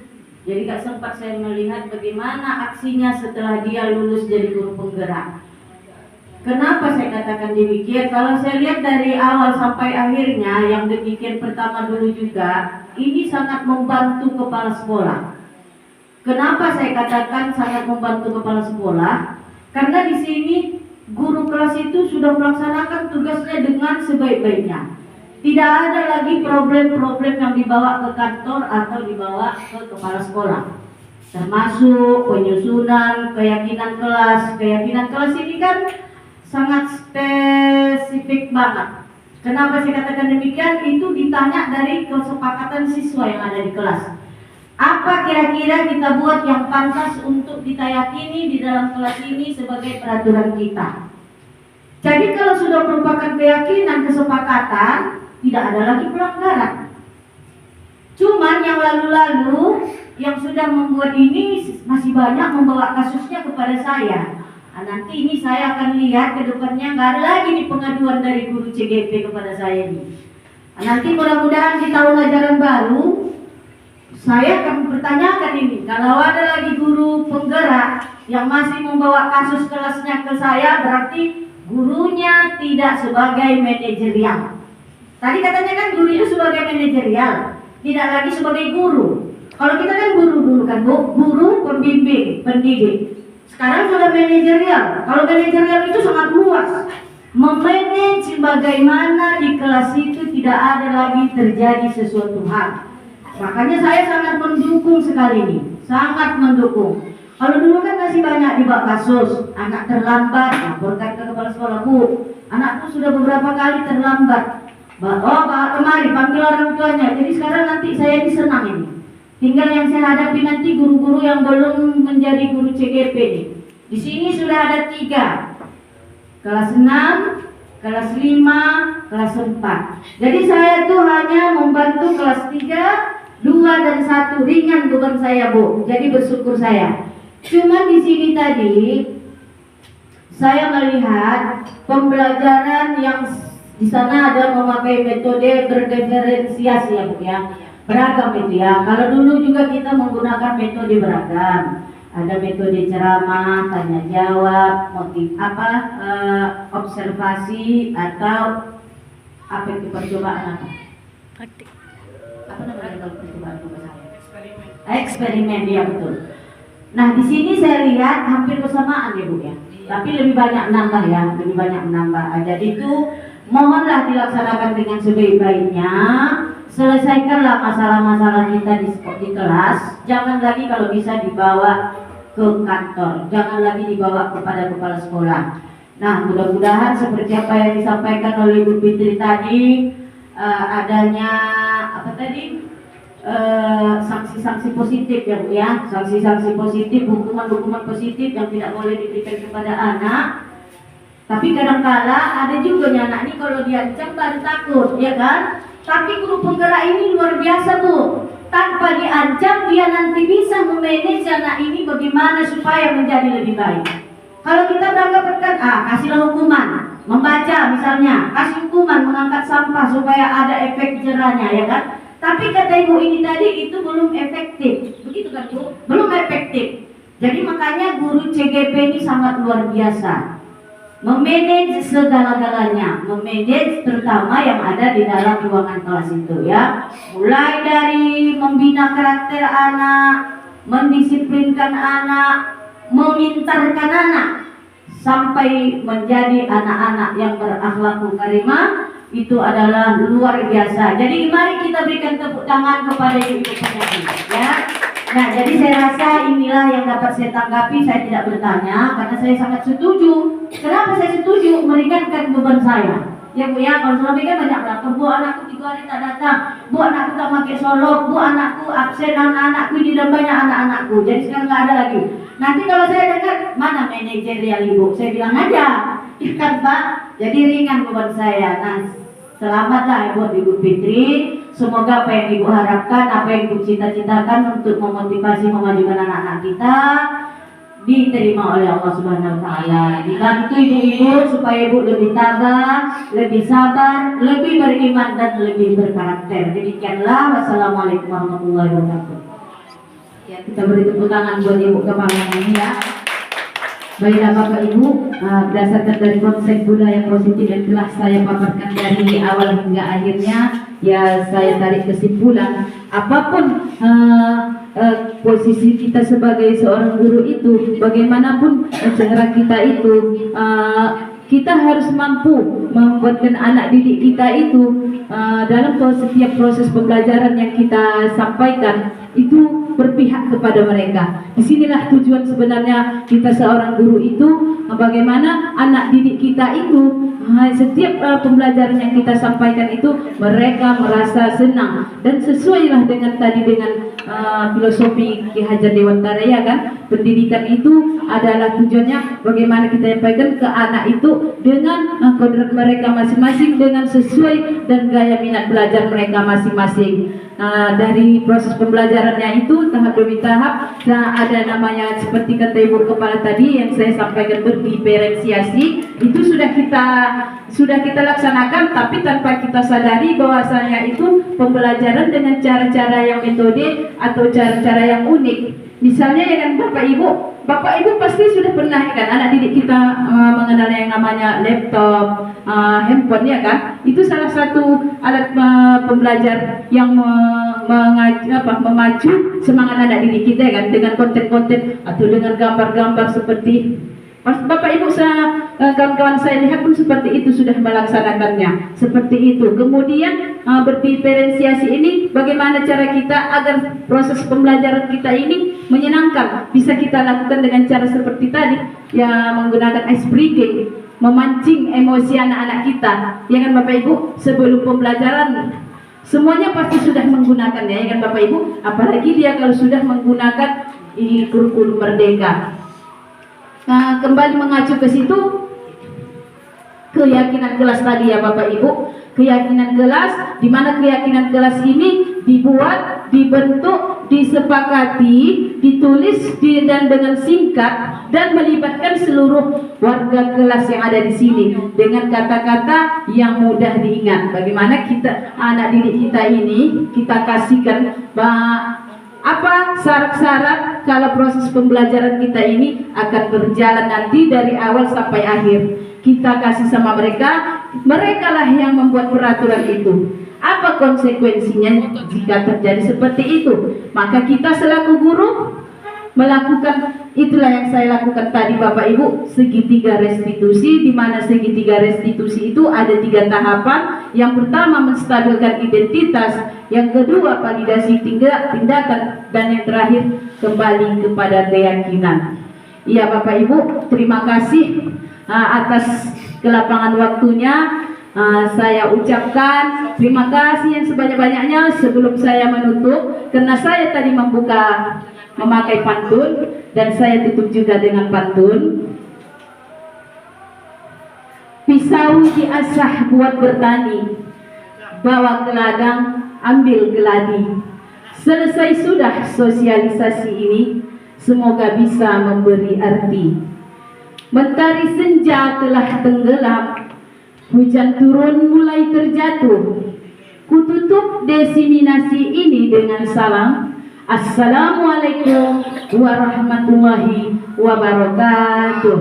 Jadi gak sempat saya melihat bagaimana aksinya setelah dia lulus jadi guru penggerak. Kenapa saya katakan demikian? Kalau saya lihat dari awal sampai akhirnya, yang demikian pertama dulu juga, ini sangat membantu kepala sekolah. Kenapa saya katakan sangat membantu kepala sekolah? Karena di sini guru kelas itu sudah melaksanakan tugasnya dengan sebaik-baiknya. Tidak ada lagi problem-problem yang dibawa ke kantor atau dibawa ke kepala sekolah. Termasuk penyusunan keyakinan kelas. Keyakinan kelas ini kan sangat spesifik banget. Kenapa saya katakan demikian? Itu ditanya dari kesepakatan siswa yang ada di kelas. Apa kira-kira kita buat yang pantas untuk kita yakini di dalam kelas ini sebagai peraturan kita? Jadi kalau sudah merupakan keyakinan, kesepakatan, tidak ada lagi pelanggaran. Cuman yang lalu-lalu yang sudah membuat ini masih banyak membawa kasusnya kepada saya. Nah, nanti ini saya akan lihat ke depannya nggak ada lagi nih pengaduan dari guru CGP kepada saya ini. Nah, nanti mudah-mudahan di tahun ajaran baru saya akan bertanyakan ini. Kalau ada lagi guru penggerak yang masih membawa kasus kelasnya ke saya, berarti gurunya tidak sebagai manajerial. Tadi katanya kan guru itu sebagai manajerial, tidak lagi sebagai guru. Kalau kita kan guru dulu kan Bu, guru pembimbing, pendidik. Sekarang sudah manajerial. Kalau manajerial itu sangat luas. Memanage bagaimana di kelas itu tidak ada lagi terjadi sesuatu hal. Makanya saya sangat mendukung sekali ini, sangat mendukung. Kalau dulu kan masih banyak dibawa kasus, anak terlambat, laporkan ke kepala sekolah, Bu, anakku sudah beberapa kali terlambat. Oh, kemari panggil orang tuanya. Jadi sekarang nanti saya ini senang ini. Tinggal yang saya hadapi nanti guru-guru yang belum menjadi guru CGP nih. Di sini sudah ada 3. Kelas 6, kelas 5, kelas 4. Jadi saya tuh hanya membantu kelas 3, 2 dan 1. Ringan beban saya, Bu. Jadi bersyukur saya. Cuman di sini tadi saya melihat pembelajaran yang di sana ada memakai metode berdiferensiasi ya Bu ya. Beragam itu ya. Kalau dulu juga kita menggunakan metode beragam. Ada metode ceramah, tanya jawab, motif observasi atau apa itu percobaan apa? Apa namanya kalau percobaan eksperimen ya betul. Nah di sini saya lihat hampir bersamaan ya Bu ya. Tapi lebih banyak menambah ya, lebih banyak menambah. Jadi itu mohonlah dilaksanakan dengan sebaik-baiknya. Selesaikanlah masalah-masalah kita di kelas. Jangan lagi kalau bisa dibawa ke kantor, jangan lagi dibawa kepada kepala sekolah. Nah mudah-mudahan seperti apa yang disampaikan oleh Bu Fitri tadi, adanya apa tadi sanksi-sanksi positif ya Bu ya, sanksi-sanksi positif, hukuman-hukuman positif yang tidak boleh diberikan kepada anak. Tapi kadang-kala ada juga anak ini kalau diancam baru takut, ya kan? Tapi guru penggerak ini luar biasa Bu. Tanpa diancam dia nanti bisa memanage anak ini bagaimana supaya menjadi lebih baik. Kalau kita beranggapan kasihlah hukuman, membaca misalnya, kasih hukuman mengangkat sampah supaya ada efek jerahnya, ya kan? Tapi kata Ibu ini tadi itu belum efektif, begitu kan Bu? Belum efektif. Jadi makanya guru CGP ini sangat luar biasa. Memanage segala-galanya, memanage terutama yang ada di dalam ruangan kelas itu ya. Mulai dari membina karakter anak, mendisiplinkan anak, memintarkan anak, sampai menjadi anak-anak yang berakhlak karimah, itu adalah luar biasa. Jadi mari kita berikan tepuk tangan kepada ibu-ibu penyanyi ya. Nah, jadi saya rasa inilah yang dapat saya tanggapi. Saya tidak bertanya karena saya sangat setuju. Kenapa saya setuju? Meringankan beban saya. Ya Bu ya, kalau selama ini kan banyak belakang. Bu, anakku 3 hari tak datang. Bu, anakku tak pakai solok. Bu, anakku absen. Anak-anakku ini dan banyak anak-anakku. Jadi sekarang nggak ada lagi. Nanti kalau saya dengar mana manajerial Ibu, saya bilang aja, ikan Pak. Jadi ringan beban saya. Nah, selamatlah buat Ibu Fitri. Semoga apa yang Ibu harapkan, apa yang Ibu cita-citakan untuk memotivasi memajukan anak-anak kita diterima oleh Allah Subhanahu wa taala. Dibantu ibu-ibu supaya Ibu lebih tabah, lebih sabar, lebih beriman dan lebih berkarakter. Demikianlah. Wassalamualaikum warahmatullahi wabarakatuh. Ya, kita beri tepuk tangan buat Ibu Kepala ini ya. Baiklah Bapak Ibu, berdasarkan dari konsep budaya positif yang telah saya paparkan dari awal hingga akhirnya, ya saya tarik kesimpulan, apapun posisi kita sebagai seorang guru itu, bagaimanapun cara kita itu, kita harus mampu membuatkan anak didik kita itu dalam setiap proses pembelajaran yang kita sampaikan itu berpihak kepada mereka. Disinilah tujuan sebenarnya kita seorang guru itu, bagaimana anak didik kita itu setiap pembelajaran yang kita sampaikan itu mereka merasa senang dan sesuailah dengan tadi dengan filosofi Ki Hajar Dewantara ya kan. Pendidikan itu adalah tujuannya bagaimana kita sampaikan ke anak itu dengan kodrat mereka masing-masing, dengan sesuai dan gaya minat belajar mereka masing-masing. dari proses pembelajarannya itu tahap demi tahap. Nah, ada namanya seperti kata Ibu Kepala tadi yang saya sampaikan berdiferensiasi, itu sudah kita laksanakan, tapi tanpa kita sadari bahwasanya itu pembelajaran dengan cara-cara yang metode atau cara-cara yang unik. Misalnya ya kan Bapak Ibu pasti sudah pernah kan anak didik kita mengenal yang namanya laptop, handphone ya kan? Itu salah satu alat pembelajar yang memacu semangat anak didik kita kan, dengan konten-konten atau dengan gambar-gambar seperti Bapak Ibu kawan-kawan saya lihat pun seperti itu sudah melaksanakannya seperti itu. Kemudian berdiferensiasi ini bagaimana cara kita agar proses pembelajaran kita ini menyenangkan, bisa kita lakukan dengan cara seperti tadi ya, menggunakan ice breaking, memancing emosi anak-anak kita ya kan Bapak Ibu. Sebelum pembelajaran semuanya pasti sudah menggunakannya ya kan Bapak Ibu, apalagi dia kalau sudah menggunakan kurikulum merdeka. Nah, kembali mengacu ke situ, keyakinan kelas tadi ya Bapak Ibu, keyakinan kelas, di mana keyakinan kelas ini dibuat, dibentuk, disepakati, ditulis dan dengan singkat dan melibatkan seluruh warga kelas yang ada di sini dengan kata-kata yang mudah diingat. Bagaimana kita anak didik kita ini kita kasihkan apa syarat-syarat kalau proses pembelajaran kita ini akan berjalan nanti dari awal sampai akhir. Kita kasih sama mereka, merekalah yang membuat peraturan itu. Apa konsekuensinya jika terjadi seperti itu? Maka kita selaku guru melakukan, itulah yang saya lakukan tadi Bapak Ibu, segitiga restitusi, di mana segitiga restitusi itu ada 3 tahapan. Yang pertama menstabilkan identitas, yang kedua validasi tindakan, dan yang terakhir kembali kepada keyakinan. Iya Bapak Ibu, terima kasih atas kelapangan waktunya. Saya ucapkan terima kasih yang sebanyak-banyaknya. Sebelum saya menutup, karena saya tadi memakai pantun dan saya tutup juga dengan pantun. Pisau diasah buat bertani, bawa ke ladang, ambil geladi. Selesai sudah sosialisasi ini, semoga bisa memberi arti. Mentari senja telah tenggelam, hujan turun mulai terjatuh. Kututup desiminasi ini dengan salam. Assalamualaikum warahmatullahi wabarakatuh.